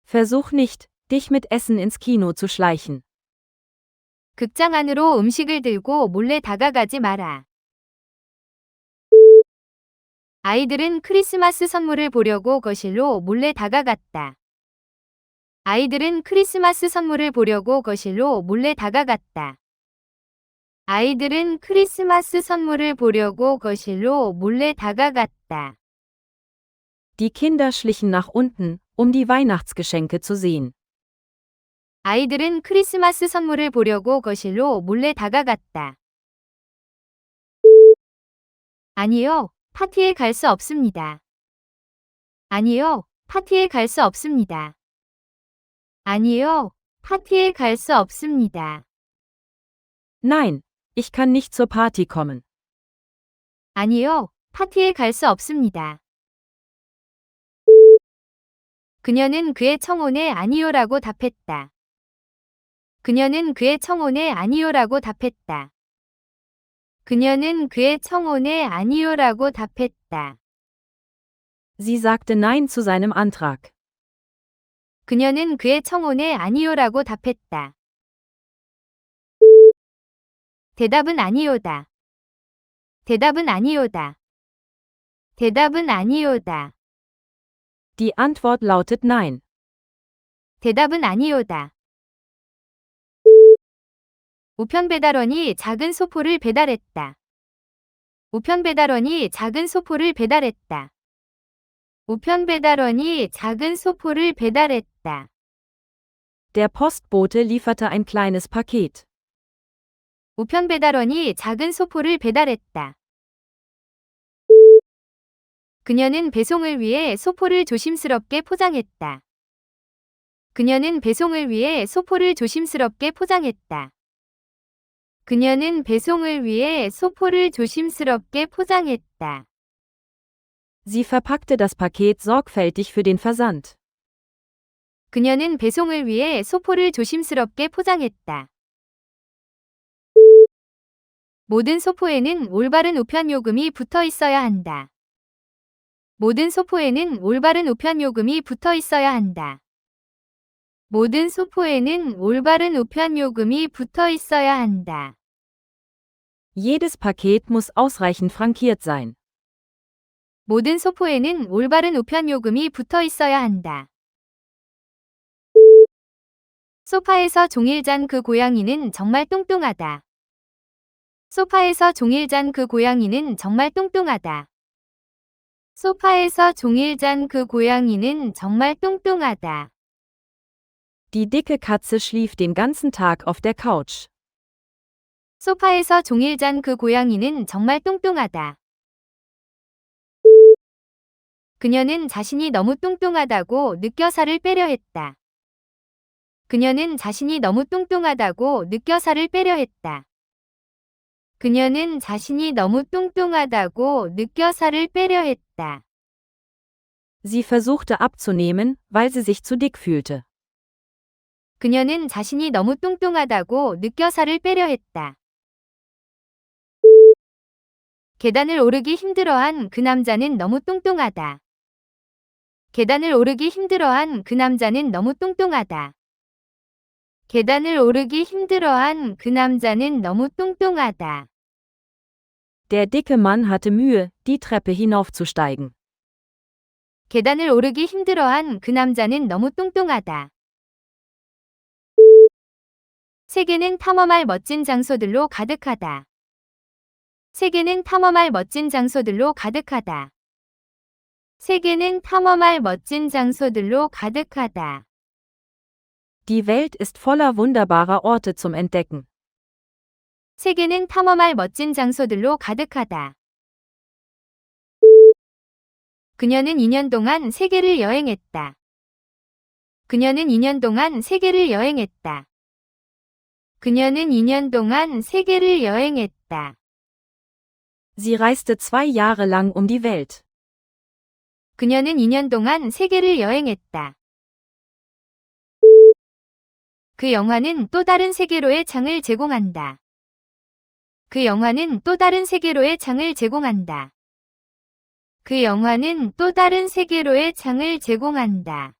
Versuch nicht, dich mit Essen ins Kino zu schleichen. 극장 안으로 음식을 들고 몰래 다가가지 마라. 아이들은 크리스마스 선물을 보려고 거실로 몰래 다가갔다. 아이들은 크리스마스 선물을 보려고 거실로 몰래 다가갔다. 아이들은 크리스마스 선물을 보려고 거실로 몰래 다가갔다. Die Kinder schlichen nach unten, um die Weihnachtsgeschenke zu sehen. 아이들은 크리스마스 선물을 보려고 거실로 몰래 다가갔다. 아니요, 파티에 갈 수 없습니다. 아니요, 파티에 갈 수 없습니다. 아니요, 파티에 갈 수 없습니다. Nein, ich kann nicht zur Party kommen. 아니요, 파티에 갈 수 없습니다. 그녀는 그의 청혼에 아니요라고 답했다. 그녀는 그의 청혼에 아니요라고 답했다. 그녀는 그의 청혼에 아니요라고 답했다. Sie sagte Nein zu seinem Antrag. 그녀는 그의 청혼에 아니요라고 답했다. 대답은 아니요다. 대답은 아니요다. 대답은 아니요다. Die Antwort lautet Nein. 대답은 아니요다. 우편 배달원이 작은 소포를 배달했다. 우편 배달원이 작은 소포를 배달했다. 우편 배달원이 작은 소포를 배달했다. Der Postbote lieferte ein kleines Paket. 우편 배달원이 작은 소포를 배달했다. 그녀는 배송을 위해 소포를 조심스럽게 포장했다. 그녀는 배송을 위해 소포를 조심스럽게 포장했다. 그녀는 배송을 위해 소포를 조심스럽게 포장했다. Sie verpackte das Paket sorgfältig für den Versand. 그녀는 배송을 위해 소포를 조심스럽게 포장했다. 모든 소포에는 올바른 우편 요금이 붙어 있어야 한다. 모든 소포에는 올바른 우편 요금이 붙어 있어야 한다. 모든 소포에는 올바른 우편 요금이 붙어 있어야 한다. Jedes Paket muss ausreichend frankiert sein. 모든 소포에는 올바른 우편 요금이 붙어 있어야 한다. 소파에서 종일 잔 그 고양이는 정말 뚱뚱하다. 소파에서 종일 잔 그 고양이는 정말 뚱뚱하다. 소파에서 종일 잔 그 고양이는 정말 뚱뚱하다. Die dicke Katze schlief den ganzen Tag auf der Couch. 소파에서 종일 잔 그 고양이는 정말 뚱뚱하다. 그녀는 자신이 너무 뚱뚱하다고 느껴 살을 빼려 했다. 그녀는 자신이 너무 뚱뚱하다고 느껴 살을 빼려 했다. 그녀는 자신이 너무 뚱뚱하다고 느껴 살을 빼려 했다. Sie versuchte abzunehmen, weil sie sich zu dick fühlte. 그녀는 자신이 너무 뚱뚱하다고 느껴 살을 빼려 했다. 계단을 오르기 힘들어한 그 남자는 너무 뚱뚱하다. 계단을 오르기 힘들어한 그 남자는 너무 뚱뚱하다. 계단을 오르기 힘들어한 그 남자는 너무 뚱뚱하다. Der dicke Mann hatte Mühe, die Treppe hinaufzusteigen. 계단을 오르기 힘들어한 그 남자는 너무 뚱뚱하다. 세계는 탐험할 멋진 장소들로 가득하다. 세계는 탐험할 멋진 장소들로 가득하다. 세계는 탐험할 멋진 장소들로 가득하다. Die Welt ist voller wunderbarer Orte zum Entdecken. 세계는 탐험할 멋진 장소들로 가득하다. 그녀는 2년 동안 세계를 여행했다. 그녀는 2년 동안 세계를 여행했다. 그녀는 2년 동안 세계를 여행했다. Sie reiste 2 Jahre lang um die Welt. 그녀는 2년 동안 세계를 여행했다. 그 영화는 또 다른 세계로의 창을 제공한다. 그 영화는 또 다른 세계로의 창을 제공한다. 그 영화는 또 다른 세계로의 창을 제공한다.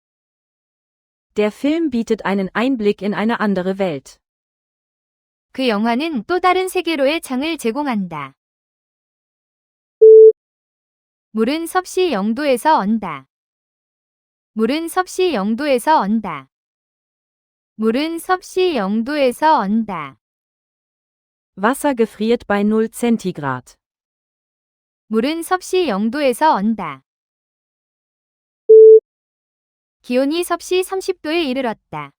Der Film bietet einen Einblick in eine andere Welt. 그 영화는 또 다른 세계로의 창을 제공한다. 물은 섭씨 0도에서 언다. 물은 섭씨 0도에서 언다. 물은 섭씨 0도에서 언다. Wasser gefriert bei 0 Centigrad. 물은 섭씨 0도에서 언다. 기온이 섭씨 30도에 이르렀다.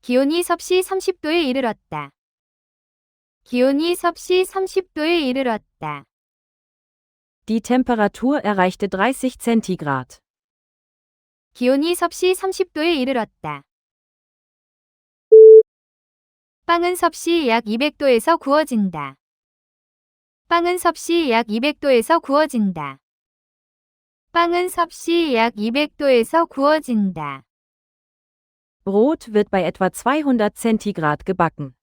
기온이 섭씨 30도에 이르렀다. 기온이 섭씨 30도에 이르렀다. Die Temperatur erreichte 30 Centigrad. 기온이 섭씨 30도에 이르렀다. 빵은 섭씨 약 200도에서 구워진다. 빵은 섭씨 약 200도에서 구워진다. 빵은 섭씨 약 200도에서 구워진다. Brot wird bei etwa 200 Centigrad gebacken.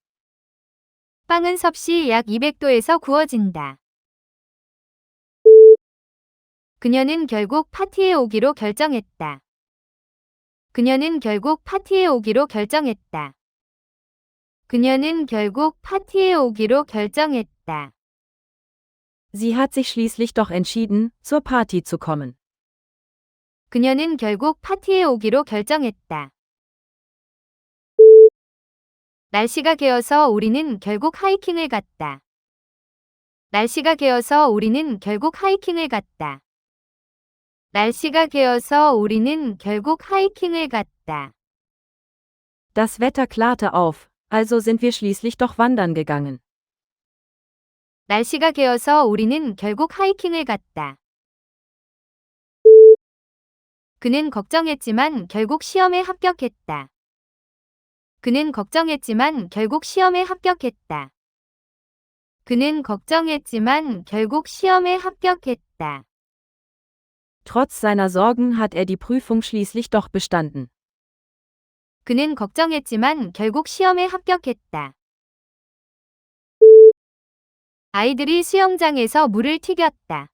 빵은 섭씨 약 200도에서 구워진다. 그녀는 결국 파티에 오기로 결정했다. 그녀는 결국 파티에 오기로 결정했다. 그녀는 결국 파티에 오기로 결정했다. Sie hat sich schließlich doch entschieden, zur Party zu kommen. 그녀는 결국 파티에 오기로 결정했다. 날씨가 개어서 우리는 결국 하이킹을 갔다. 날씨가 개어서 우리는 결국 하이킹을 갔다. 날씨가 개어서 우리는 결국 하이킹을 갔다. Das Wetter klarte auf, also sind wir schließlich doch wandern gegangen. 날씨가 개어서 우리는 결국 하이킹을 갔다. 그는 걱정했지만 결국 시험에 합격했다. 그는 걱정했지만 결국 시험에 합격했다. 그는 걱정했지만 결국 시험에 합격했다. Trotz seiner Sorgen hat er die Prüfung schließlich doch bestanden. 그는 걱정했지만 결국 시험에 합격했다. 아이들이 수영장에서 물을 튀겼다.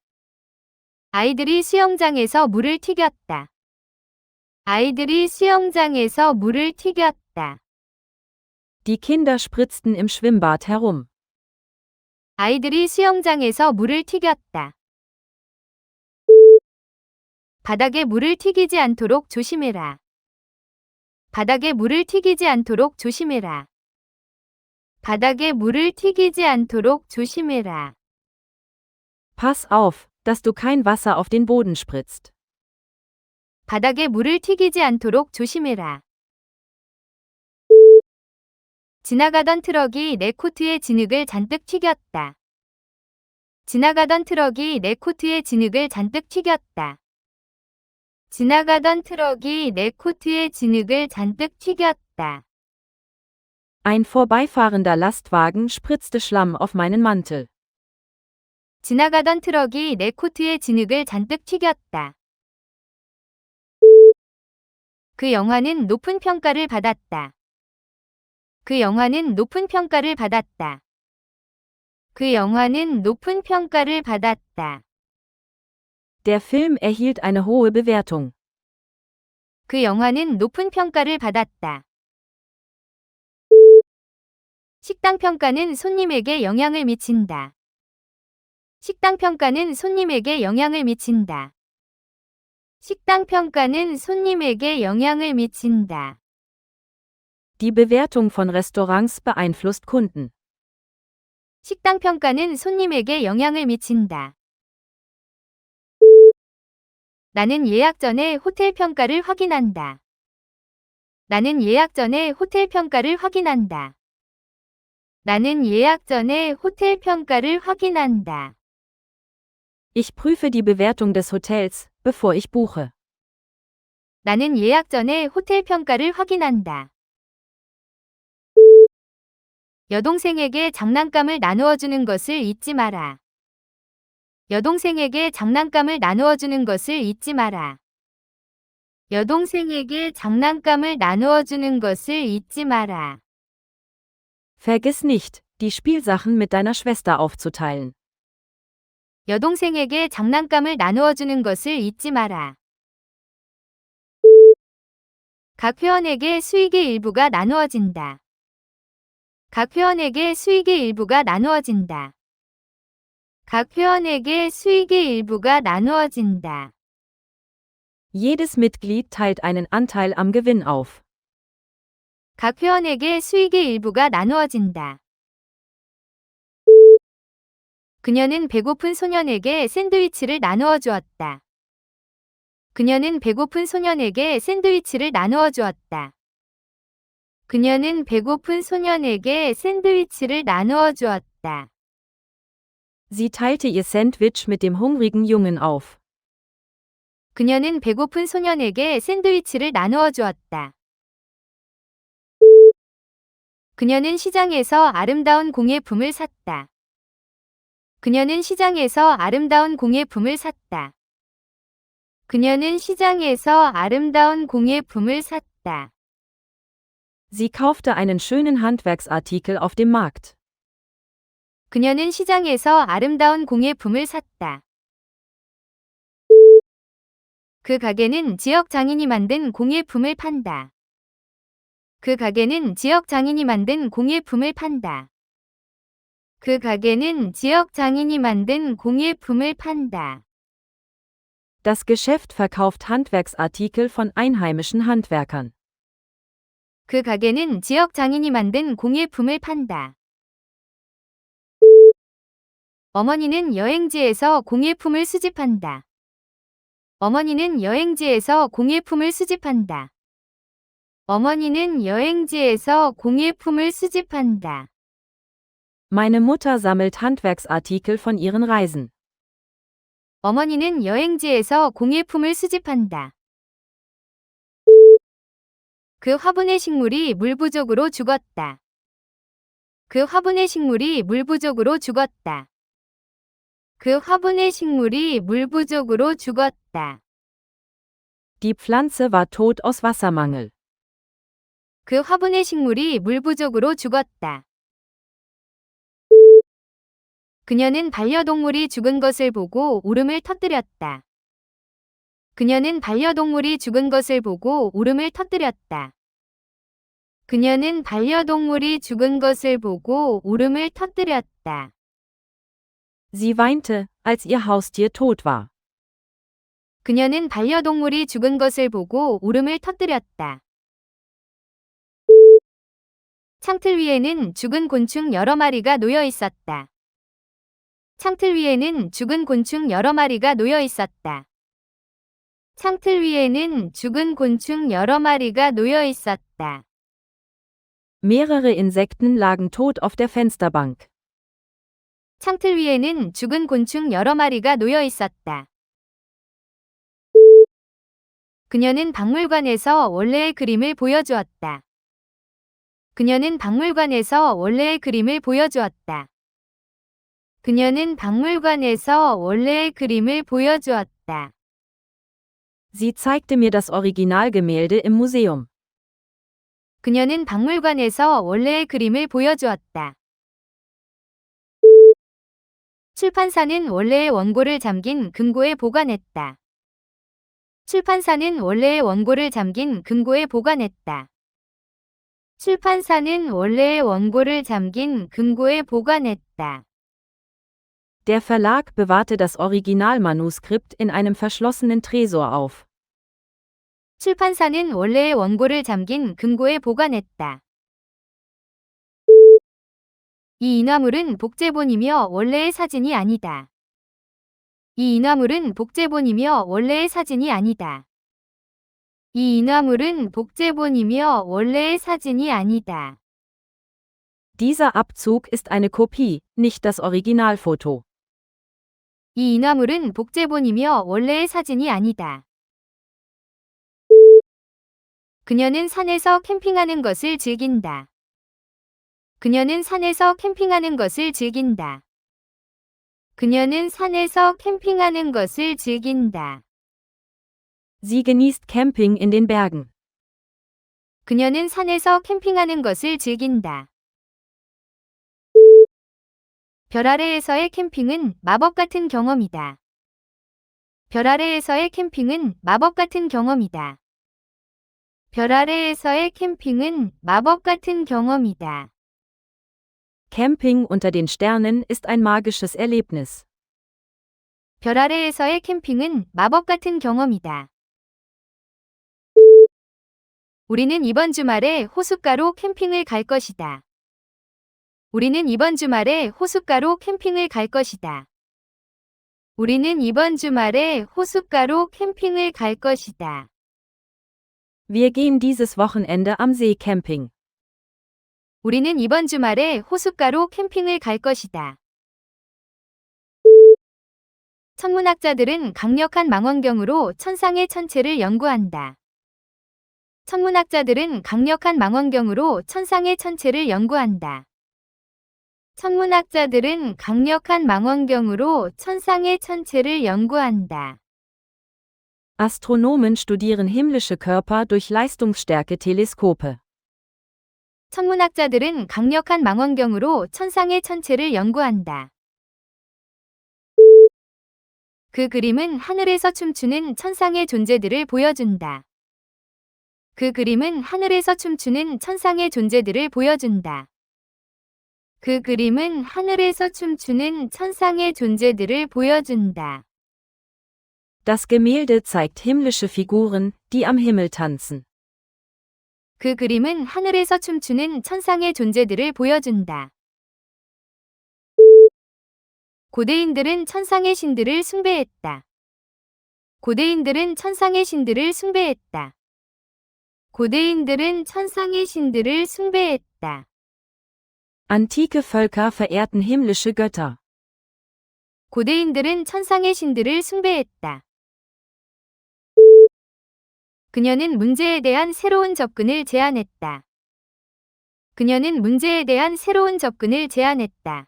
아이들이 수영장에서 물을 튀겼다. 아이들이 수영장에서 물을 튀겼다. Die Kinder spritzten im Schwimmbad herum. 아이들이 수영장에서 물을 튀겼다. 바닥에 물을 튀기지 않도록 조심해라. 바닥에 물을 튀기지 않도록 조심해라. 바닥에 물을 튀기지 않도록 조심해라. Pass auf, dass du kein Wasser auf den Boden spritzt. 바닥에 물을 튀기지 않도록 조심해라. 지나가던 트럭이 내 코트에 진흙을 잔뜩 튀겼다. 지나가던 트럭이 내 코트에 진흙을 잔뜩 튀겼다. 지나가던 트럭이 내 코트에 진흙을 잔뜩 튀겼다. Ein vorbeifahrender Lastwagen spritzte Schlamm auf meinen Mantel. 지나가던 트럭이 내 코트에 진흙을 잔뜩 튀겼다. 그 영화는 높은 평가를 받았다. 그 영화는 높은 평가를 받았다. 그 영화는 높은 평가를 받았다. Der Film erhielt eine hohe Bewertung. 그 영화는 높은 평가를 받았다. 식당 평가는 손님에게 영향을 미친다. 식당 평가는 손님에게 영향을 미친다. 식당 평가는 손님에게 영향을 미친다. Die Bewertung von Restaurants beeinflusst Kunden. 식당 평가는 손님에게 영향을 미친다. 나는 예약 전에 호텔 평가를 확인한다. 나는 예약 전에 호텔 평가를 확인한다. 나는 예약 전에 호텔 평가를 확인한다. Ich prüfe die Bewertung des Hotels, bevor ich buche. 나는 예약 전에 호텔 평가를 확인한다. 여동생에게 장난감을 나누어 주는 것을 잊지 마라. 여동생에게 장난감을 나누어 주는 것을 잊지 마라. 여동생에게 장난감을 나누어 주는 것을 잊지 마라. Vergiss nicht, die Spielsachen mit deiner Schwester aufzuteilen. 여동생에게 장난감을 나누어 주는 것을 잊지 마라. 각 회원에게 수익의 일부가 나누어진다. 각 회원에게 수익의 일부가 나누어진다. 각 회원에게 수익의 일부가 나누어진다. Jedes Mitglied teilt einen Anteil am Gewinn auf. 각 회원에게 수익의 일부가 나누어진다. 그녀는 배고픈 소년에게 샌드위치를 나누어 주었다. 그녀는 배고픈 소년에게 샌드위치를 나누어 주었다. 그녀는 배고픈 소년에게 샌드위치를 나누어 주었다. Sie teilte ihr Sandwich mit dem hungrigen Jungen auf. 그녀는 배고픈 소년에게 샌드위치를 나누어 주었다. 그녀는 시장에서 아름다운 공예품을 샀다. 그녀는 시장에서 아름다운 공예품을 샀다. 그녀는 시장에서 아름다운 공예품을 샀다. Sie kaufte einen schönen Handwerksartikel auf dem Markt. 그녀는 시장에서 아름다운 공예품을 샀다. 그 가게는 지역 장인이 만든 공예품을 판다. 그 가게는 지역 장인이 만든 공예품을 판다. 그 가게는 지역 장인이 만든 공예품을 판다. Das Geschäft verkauft Handwerksartikel von einheimischen Handwerkern. 그 가게는 지역 장인이 만든 공예품을 판다. 어머니는 여행지에서 공예품을 수집한다. 어머니는 여행지에서 공예품을 수집한다. 어머니는 여행지에서 공예품을 수집한다. Meine Mutter sammelt Handwerksartikel von ihren Reisen. 어머니는 여행지에서 공예품을 수집한다. 그 화분의 식물이 물 부족으로 죽었다. 그 화분의 식물이 물 부족으로 죽었다. 그 화분의 식물이 물 부족으로 죽었다. Die Pflanze war tot aus Wassermangel. 그 화분의 식물이 물 부족으로 죽었다. 그녀는 반려동물이 죽은 것을 보고 울음을 터뜨렸다. 그녀는 반려동물이 죽은 것을 보고 울음을 터뜨렸다. 그녀는 반려동물이 죽은 것을 보고 울음을 터뜨렸다. Sie weinte, als ihr Haustier tot war. 그녀는 반려동물이 죽은 것을 보고 울음을 터뜨렸다. 창틀 위에는 죽은 곤충 여러 마리가 놓여 있었다. 창틀 위에는 죽은 곤충 여러 마리가 놓여 있었다. 창틀 위에는 죽은 곤충 여러 마리가 놓여 있었다. Mehrere Insekten lagen tot auf der Fensterbank. 창틀 위에는 죽은 곤충 여러 마리가 놓여 있었다. 그녀는 박물관에서 원래의 그림을 보여주었다. 그녀는 박물관에서 원래의 그림을 보여주었다. 그녀는 박물관에서 원래의 그림을 보여주었다. Sie zeigte mir das Originalgemälde im Museum. 그녀는 박물관에서 원래의 그림을 보여주었다. 출판사는 원래의 원고를 잠긴 금고에 보관했다. 출판사는 원래의 원고를 잠긴 금고에 보관했다. 출판사는 원래의 원고를 잠긴 금고에 보관했다. Der Verlag bewahrte das Originalmanuskript in einem verschlossenen Tresor auf. 출판사는 원래의 원고를 잠긴 금고에 보관했다. 이 인화물은 복제본이며 원래의 사진이 아니다. 이 인화물은 복제본이며 원래의 사진이 아니다. 이 인화물은 복제본이며 원래의 사진이 아니다. Dieser Abzug ist eine Kopie, nicht das Originalfoto. 이 인화물은 복제본이며 원래의 사진이 아니다. 그녀는 산에서 캠핑하는 것을 즐긴다. 그녀는 산에서 캠핑하는 것을 즐긴다. 그녀는 산에서 캠핑하는 것을 즐긴다. Sie genießt Camping in den Bergen. 그녀는 산에서 캠핑하는 것을 즐긴다. 별 아래에서의 캠핑은 마법 같은 경험이다. 별 아래에서의 캠핑은 마법 같은 경험이다. 별 아래에서의 캠핑은 마법 같은 경험이다. Camping unter den Sternen ist ein magisches Erlebnis. 별 아래에서의 캠핑은 마법 같은 경험이다. 우리는 이번 주말에 호숫가로 캠핑을 갈 것이다. 우리는 이번 주말에 호숫가로 캠핑을 갈 것이다. 우리는 이번 주말에 호숫가로 캠핑을 갈 것이다. Wir gehen dieses Wochenende am See camping. 우리는 이번 주말에 호숫가로 캠핑을 갈 것이다. 천문학자들은 강력한 망원경으로 천상의 천체를 연구한다. 천문학자들은 강력한 망원경으로 천상의 천체를 연구한다. 천문학자들은 강력한 망원경으로 천상의 천체를 연구한다. Astronomen studieren himmlische Körper durch Leistungsstärke-Teleskope. 천문학자들은 강력한 망원경으로 천상의 천체를 연구한다. 그 그림은 하늘에서 춤추는 천상의 존재들을 보여준다. 그 그림은 하늘에서 춤추는 천상의 존재들을 보여준다. 그 그림은 하늘에서 춤추는 천상의 존재들을 보여준다. Das Gemälde zeigt himmlische Figuren, die am Himmel tanzen. 그 그림은 하늘에서 춤추는 천상의 존재들을 보여준다. 고대인들은 천상의 신들을 숭배했다. 고대인들은 천상의 신들을 숭배했다. 고대인들은 천상의 신들을 숭배했다. Antike Völker verehrten himmlische Götter. 고대인들은 천상의 신들을 숭배했다. 그녀는 문제에 대한 새로운 접근을 제안했다. 그녀는 문제에 대한 새로운 접근을 제안했다.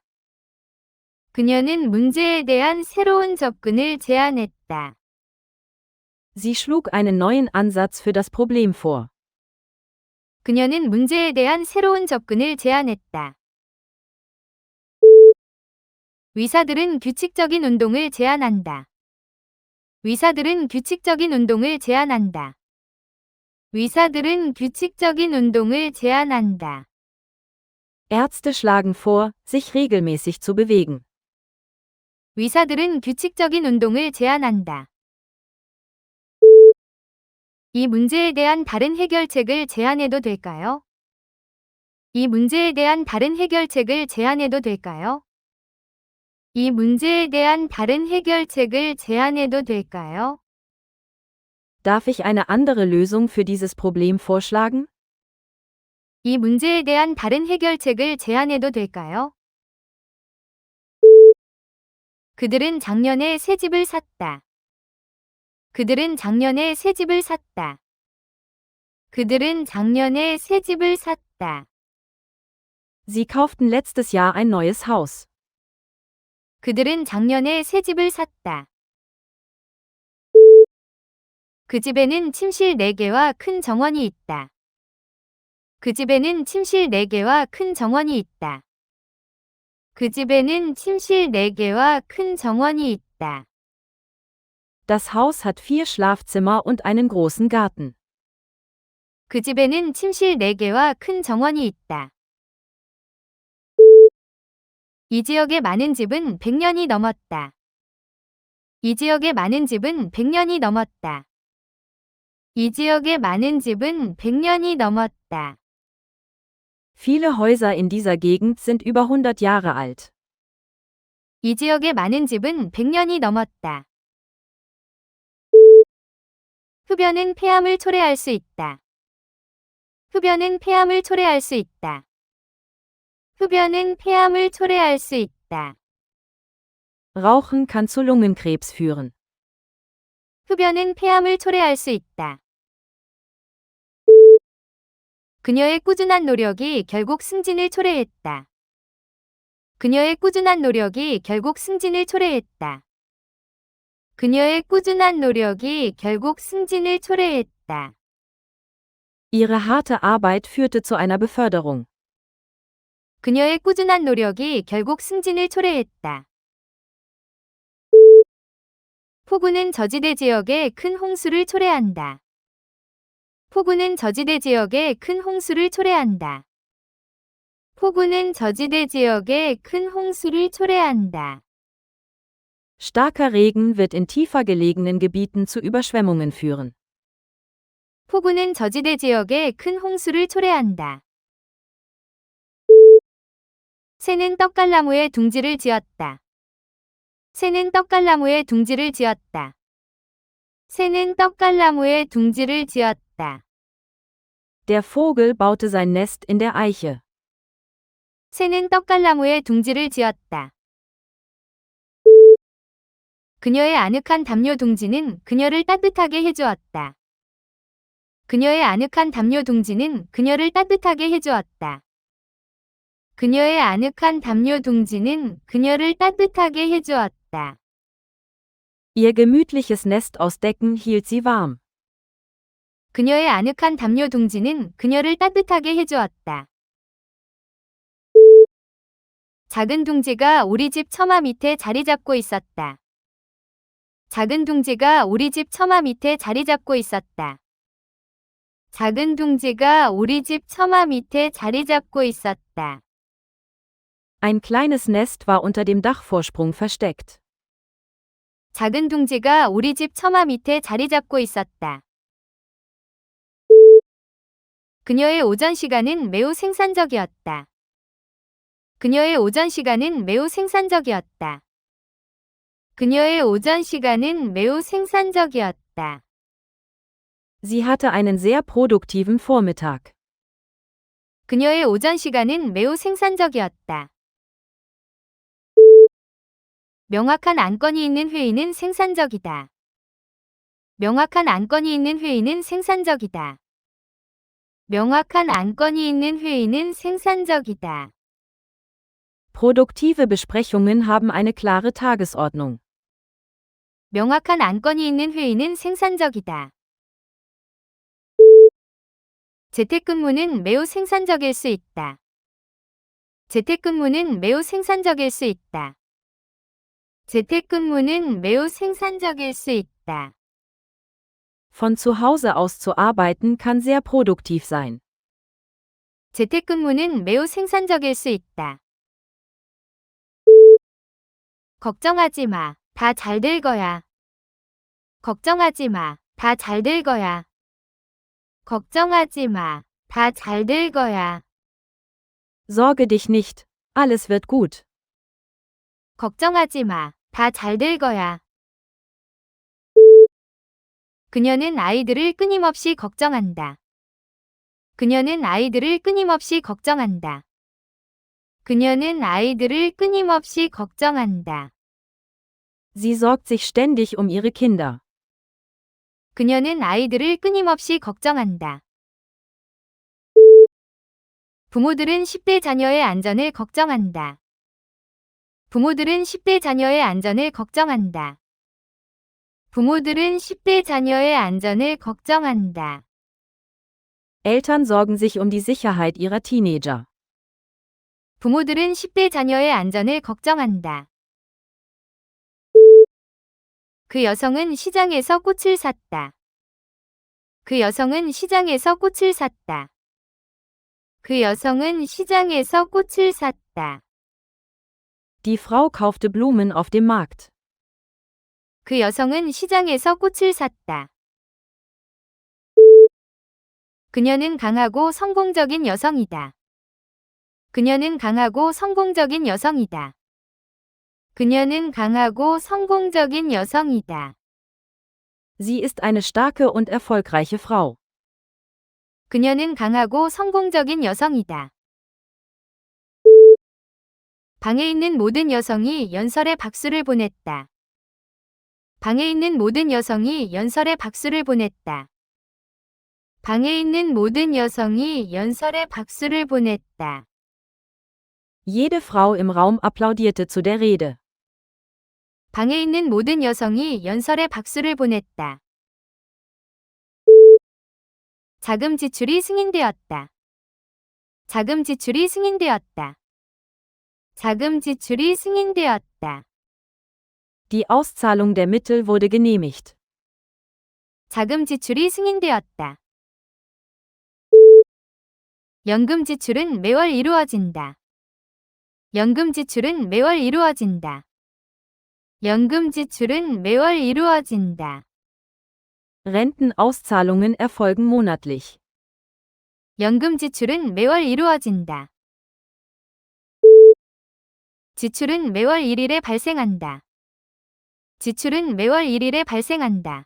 그녀는 문제에 대한 새로운 접근을 제안했다. Sie schlug einen neuen Ansatz für das Problem vor. 그녀는 문제에 대한 새로운 접근을 제안했다. 의사들은 규칙적인 운동을 제안한다. 의사들은 규칙적인 운동을 제안한다. 의사들은 규칙적인 운동을 제안한다. Ärzte schlagen vor, sich regelmäßig zu bewegen. 의사들은 규칙적인 운동을 제안한다. 이 문제에 대한 다른 해결책을 제안해도 될까요? 이 문제에 대한 다른 해결책을 제안해도 될까요? 이 문제에 대한 다른 해결책을 제안해도 될까요? Darf ich eine andere Lösung für dieses Problem vorschlagen? 이 문제에 대한 다른 해결책을 제안해도 될까요? 그들은 작년에 새 집을 샀다. 그들은 작년에 새 집을 샀다. 그들은 작년에 새 집을 샀다. Sie kauften letztes Jahr ein neues Haus. 그들은 작년에 새 집을 샀다. 그 집에는 침실 4개와 큰 정원이 있다. 그 집에는 침실 4개와 큰 정원이 있다. 그 집에는 침실 4개와 큰 정원이 있다. Das Haus hat 4 Schlafzimmer und einen großen Garten. 그 집에는 침실 4개와 큰 정원이 있다. 이 지역의 많은 집은 100년이 넘었다. 이 지역의 많은 집은 100년이 넘었다. 이 지역의 많은 집은 100년이 넘었다. Viele Häuser in dieser Gegend sind über 100 Jahre alt. 이 지역의 많은 집은 100년이 넘었다. 흡연은 폐암을 초래할 수 있다. 흡연은 폐암을 초래할 수 있다. 흡연은 폐암을 초래할 수 있다. Rauchen kann zu Lungenkrebs führen. 흡연은 폐암을 초래할 수 있다. 그녀의 꾸준한 노력이 결국 승진을 초래했다. 그녀의 꾸준한 노력이 결국 승진을 초래했다. 그녀의 꾸준한 노력이 결국 승진을 초래했다. Ihre harte Arbeit führte zu einer Beförderung. 그녀의 꾸준한 노력이 결국 승진을 초래했다. 폭우는 저지대 지역에 큰 홍수를 초래한다. 폭우는 저지대 지역에 큰 홍수를 초래한다. 폭우는 저지대 지역에 큰 홍수를 초래한다. Starker Regen wird in tiefer gelegenen Gebieten zu Überschwemmungen führen. 폭우는 저지대 지역에 큰 홍수를 초래한다. 새는 떡갈나무에 둥지를 지었다. 새는 떡갈나무에 둥지를 지었다. 새는 떡갈나무에 둥지를 지었다. Der Vogel baute sein Nest in der Eiche. 새는 떡갈나무에 둥지를 지었다. 그녀의 아늑한 담요 둥지는 그녀를 따뜻하게 해주었다. 그녀의 아늑한 담요 둥지는 그녀를 따뜻하게 해주었다. 그녀의 아늑한 담요 둥지는 그녀를 따뜻하게 해주었다. Ihr gemütliches Nest aus Decken hielt sie warm. 그녀의 아늑한 담요 둥지는 그녀를 따뜻하게 해주었다. 작은 둥지가 우리 집 처마 밑에 자리 잡고 있었다. 작은 둥지가 우리 집 처마 밑에 자리 잡고 있었다. 작은 둥지가 우리 집 처마 밑에 자리 잡고 있었다. Ein kleines Nest war unter dem Dachvorsprung versteckt. 작은 둥지가 우리 집 처마 밑에 자리 잡고 있었다. 그녀의 오전 시간은 매우 생산적이었다. 그녀의 오전 시간은 매우 생산적이었다. 그녀의 오전 시간은 매우 생산적이었다. Sie hatte einen sehr produktiven Vormittag. 그녀의 오전 시간은 매우 생산적이었다. 명확한 안건이 있는 회의는 생산적이다. 명확한 안건이 있는 회의는 생산적이다. 명확한 안건이 있는 회의는 생산적이다. Produktive Besprechungen haben eine klare Tagesordnung. 명확한 안건이 있는 회의는 생산적이다. 재택근무는 매우 생산적일 수 있다. 재택근무는 매우 생산적일 수 있다. 재택근무는 매우 생산적일 수 있다. Von zu Hause aus zu arbeiten kann sehr produktiv sein. 재택근무는 매우 생산적일 수 있다. 걱정하지 마. 다 잘 될 거야. 걱정하지 마. 다 잘 될 거야. 걱정하지 마. 다 잘 될 거야. Sorge dich nicht. Alles wird gut. 걱정하지 마. 다 잘 될 거야. 그녀는 아이들을 끊임없이 걱정한다. 그녀는 아이들을 끊임없이 걱정한다. 그녀는 아이들을 끊임없이 걱정한다. Sie sorgt sich ständig um ihre Kinder. 그녀는 아이들을 끊임없이 걱정한다. 부모들은 10대 자녀의 안전을 걱정한다. 부모들은 10대 자녀의 안전을 걱정한다. 부모들은 10대 자녀의 안전을 걱정한다. Eltern sorgen sich um die Sicherheit ihrer Teenager. 부모들은 10대 자녀의 안전을 걱정한다. 그 여성은 시장에서 꽃을 샀다. 그 여성은 시장에서 꽃을 샀다. 그 여성은 시장에서 꽃을 샀다. Die Frau kaufte Blumen auf dem Markt. 그 여성은 시장에서 꽃을 샀다. 그녀는 강하고 성공적인 여성이다. 그녀는 강하고 성공적인 여성이다. 그녀는 강하고 성공적인 여성이다. Sie ist eine starke und erfolgreiche Frau. 그녀는 강하고 성공적인 여성이다. 방에 있는 모든 여성이 연설에 박수를 보냈다. 방에 있는 모든 여성이 연설에 박수를 보냈다. 방에 있는 모든 여성이 연설에 박수를 보냈다. Jede Frau im Raum applaudierte zu der Rede. 방에 있는 모든 여성이 연설에 박수를 보냈다. 자금 지출이 승인되었다. 자금 지출이 승인되었다. 자금 지출이 승인되었다. Die Auszahlung der Mittel wurde genehmigt. 자금 지출이 승인되었다. 연금 지출은 매월 이루어진다. 연금 지출은 매월 이루어진다. 연금 지출은 매월 이루어진다. Rentenauszahlungen erfolgen monatlich. 연금 지출은 매월 이루어진다. 지출은 매월 1일에 발생한다. 지출은 매월 1일에 발생한다.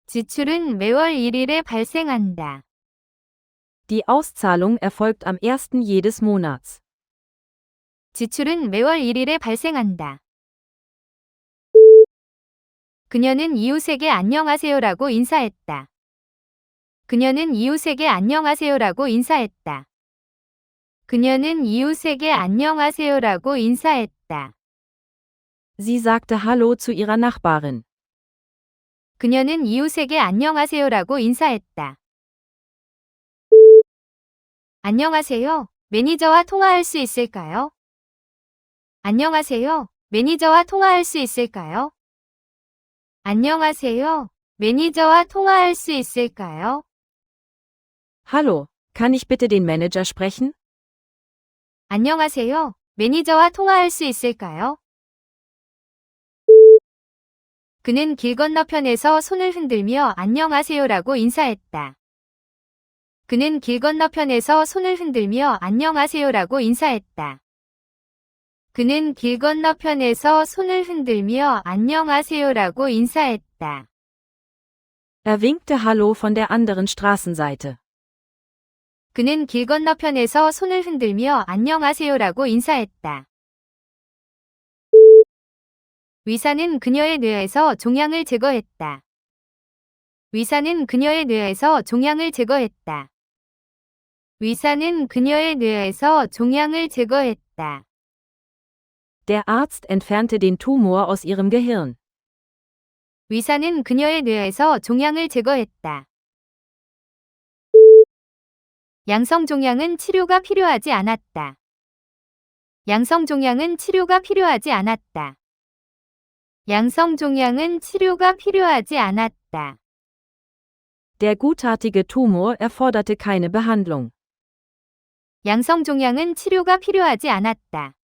지출은 매월 1일에 발생한다. Die Auszahlung erfolgt am 1. jedes Monats. 지출은 매월 1일에 발생한다. 그녀는 이웃에게 안녕하세요라고 인사했다. 그녀는 이웃에게 안녕하세요라고 인사했다. 그녀는 이웃에게 안녕하세요라고 인사했다. Sie sagte Hallo zu ihrer Nachbarin. 그녀는 이웃에게 안녕하세요라고 인사했다. 안녕하세요. 매니저와 통화할 수 있을까요? 안녕하세요. 매니저와 통화할 수 있을까요? 안녕하세요. 매니저와 통화할 수 있을까요? Hallo, kann ich bitte den Manager sprechen? 안녕하세요. 매니저와 통화할 수 있을까요? 그는 길 건너편에서 손을 흔들며 안녕하세요라고 인사했다. 그는 길 건너편에서 손을 흔들며 안녕하세요라고 인사했다. 그는 길 건너편에서 손을 흔들며 안녕하세요라고 인사했다. Er winkte Hallo von der anderen Straßenseite. 그는 길 건너편에서 손을 흔들며 안녕하세요라고 인사했다. 의사는 그녀의 뇌에서 종양을 제거했다. 의사는 그녀의 뇌에서 종양을 제거했다. 의사는 그녀의 뇌에서 종양을 제거했다. Der Arzt entfernte den Tumor aus ihrem Gehirn. 의사는 그녀의 뇌에서 종양을 제거했다. 양성 종양은 치료가 필요하지 않았다. 양성 종양은 치료가 필요하지 않았다. 양성 종양은 치료가 필요하지 않았다. Der gutartige Tumor erforderte keine Behandlung. 양성 종양은 치료가 필요하지 않았다.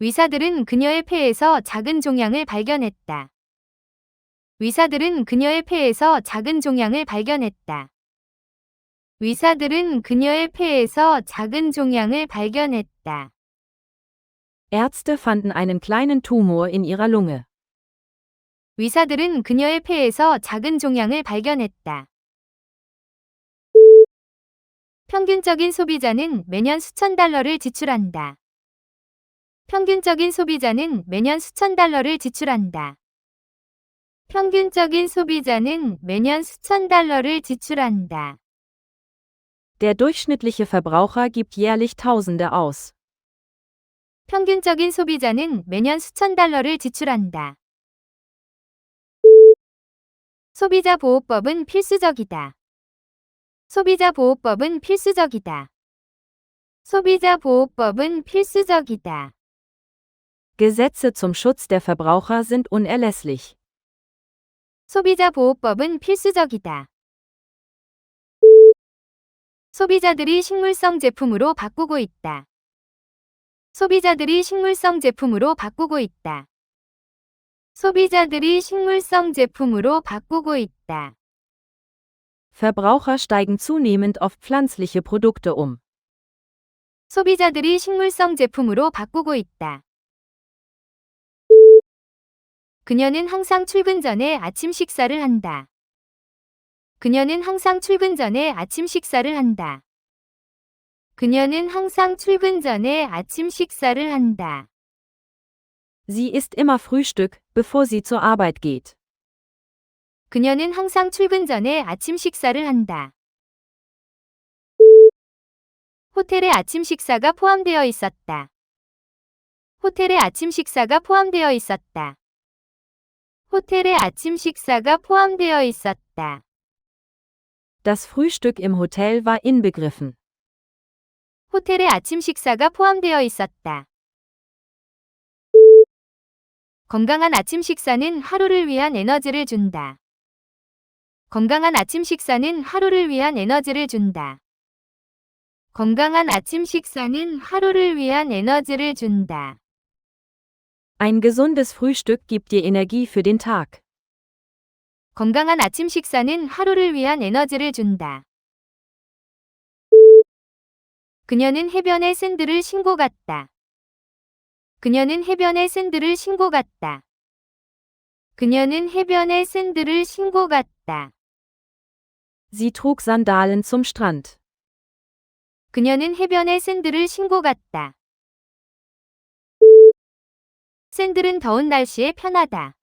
의사들은 그녀의 폐에서 작은 종양을 발견했다. 의사들은 그녀의 폐에서 작은 종양을 발견했다. 의사들은 그녀의 폐에서 작은 종양을 발견했다. Ärzte fanden einen kleinen Tumor in ihrer Lunge. 의사들은 그녀의 폐에서 작은 종양을 발견했다. 평균적인 소비자는 매년 수천 달러를 지출한다. 평균적인 소비자는 매년 수천 달러를 지출한다. 평균적인 소비자는 매년 수천 달러를 지출한다. Der durchschnittliche Verbraucher gibt jährlich Tausende aus. 평균적인 소비자는 매년 수천 달러를 지출한다. 소비자 보호법은 필수적이다. 소비자 보호법은 필수적이다. 소비자 보호법은 필수적이다. Gesetze zum Schutz der Verbraucher sind unerlässlich. 소비자 보호법은 필수적이다. 소비자들이 식물성 제품으로 바꾸고 있다. 소비자들이 식물성 제품으로 바꾸고 있다. 소비자들이 식물성 제품으로 바꾸고 있다. Verbraucher steigen zunehmend auf pflanzliche Produkte um. 소비자들이 식물성 제품으로 바꾸고 있다. 그녀는 항상 출근 전에 아침 식사를 한다. 그녀는 항상 출근 전에 아침 식사를 한다. 그녀는 항상 출근 전에 아침 식사를 한다. Sie isst immer Frühstück, bevor sie zur Arbeit geht. 그녀는 항상 출근 전에 아침 식사를 한다. 호텔에 아침 식사가 포함되어 있었다. 호텔에 아침 식사가 포함되어 있었다. 호텔에 아침 식사가 포함되어 있었다. Das Frühstück im Hotel war inbegriffen. 호텔에 아침 식사가 포함되어 있었다. 건강한 아침 식사는 하루를 위한 에너지를 준다. 건강한 아침 식사는 하루를 위한 에너지를 준다. 건강한 아침 식사는 하루를 위한 에너지를 준다. Ein gesundes Frühstück gibt dir Energie für den Tag. 건강한 아침 식사는 하루를 위한 에너지를 준다. 그녀는 해변에 샌드를 신고 갔다. 그녀는 해변에 샌드를 신고 갔다. 그녀는 해변에 샌드를 신고 갔다. Sie trug Sandalen zum Strand. 그녀는 해변에 샌드를 신고 갔다. 샌들은 더운 날씨에 편하다.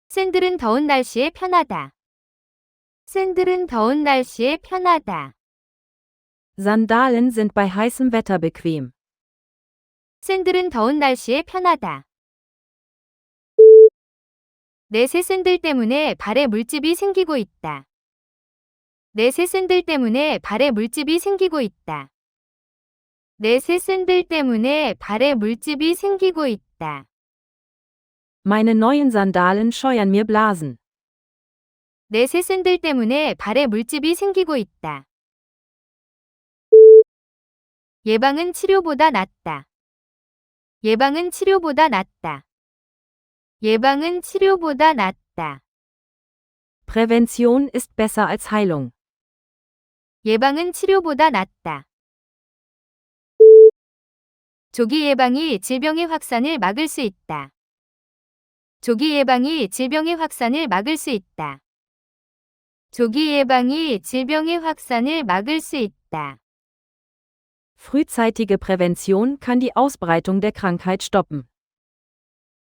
샌들은 더운 날씨에 편하다. 샌들은 더운 날씨에 편하다. Sandalen sind bei heißem Wetter bequem. 샌들은 더운 날씨에 편하다. 내 새 샌들 때문에 발에 물집이 생기고 있다. 내 새 샌들 때문에 발에 물집이 생기고 있다. 내 새 샌들 때문에 발에 물집이 생기고 있다. Meine neuen Sandalen scheuern mir Blasen. 내 새 샌들 때문에 발에 물집이 생기고 있다. 예방은 치료보다 낫다. 예방은 치료보다 낫다. 예방은 치료보다 낫다. Prävention ist besser als Heilung. 예방은 치료보다 낫다. 조기 예방이 질병의 확산을 막을 수 있다. 조기 예방이 질병의 확산을 막을 수 있다. 조기 예방이 질병의 확산을 막을 수 있다. Frühzeitige Prävention kann die Ausbreitung der Krankheit stoppen.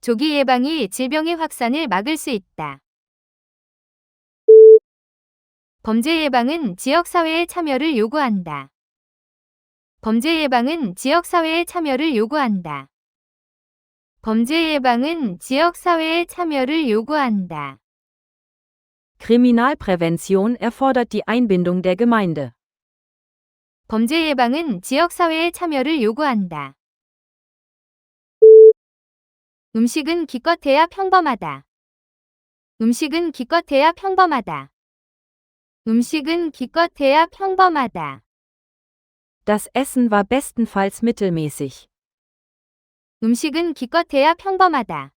조기 예방이 질병의 확산을 막을 수 있다. 범죄 예방은 지역사회의 참여를 요구한다. 범죄 예방은 지역사회의 참여를 요구한다. 범죄 예방은 지역사회의 참여를 요구한다. Kriminalprävention erfordert die Einbindung der Gemeinde. 범죄 예방은 지역사회의 참여를 요구한다. 음식은 기껏해야 평범하다. 음식은 기껏해야 평범하다. 음식은 기껏해야 평범하다. Das Essen war bestenfalls mittelmäßig. 음식은 기껏해야 평범하다.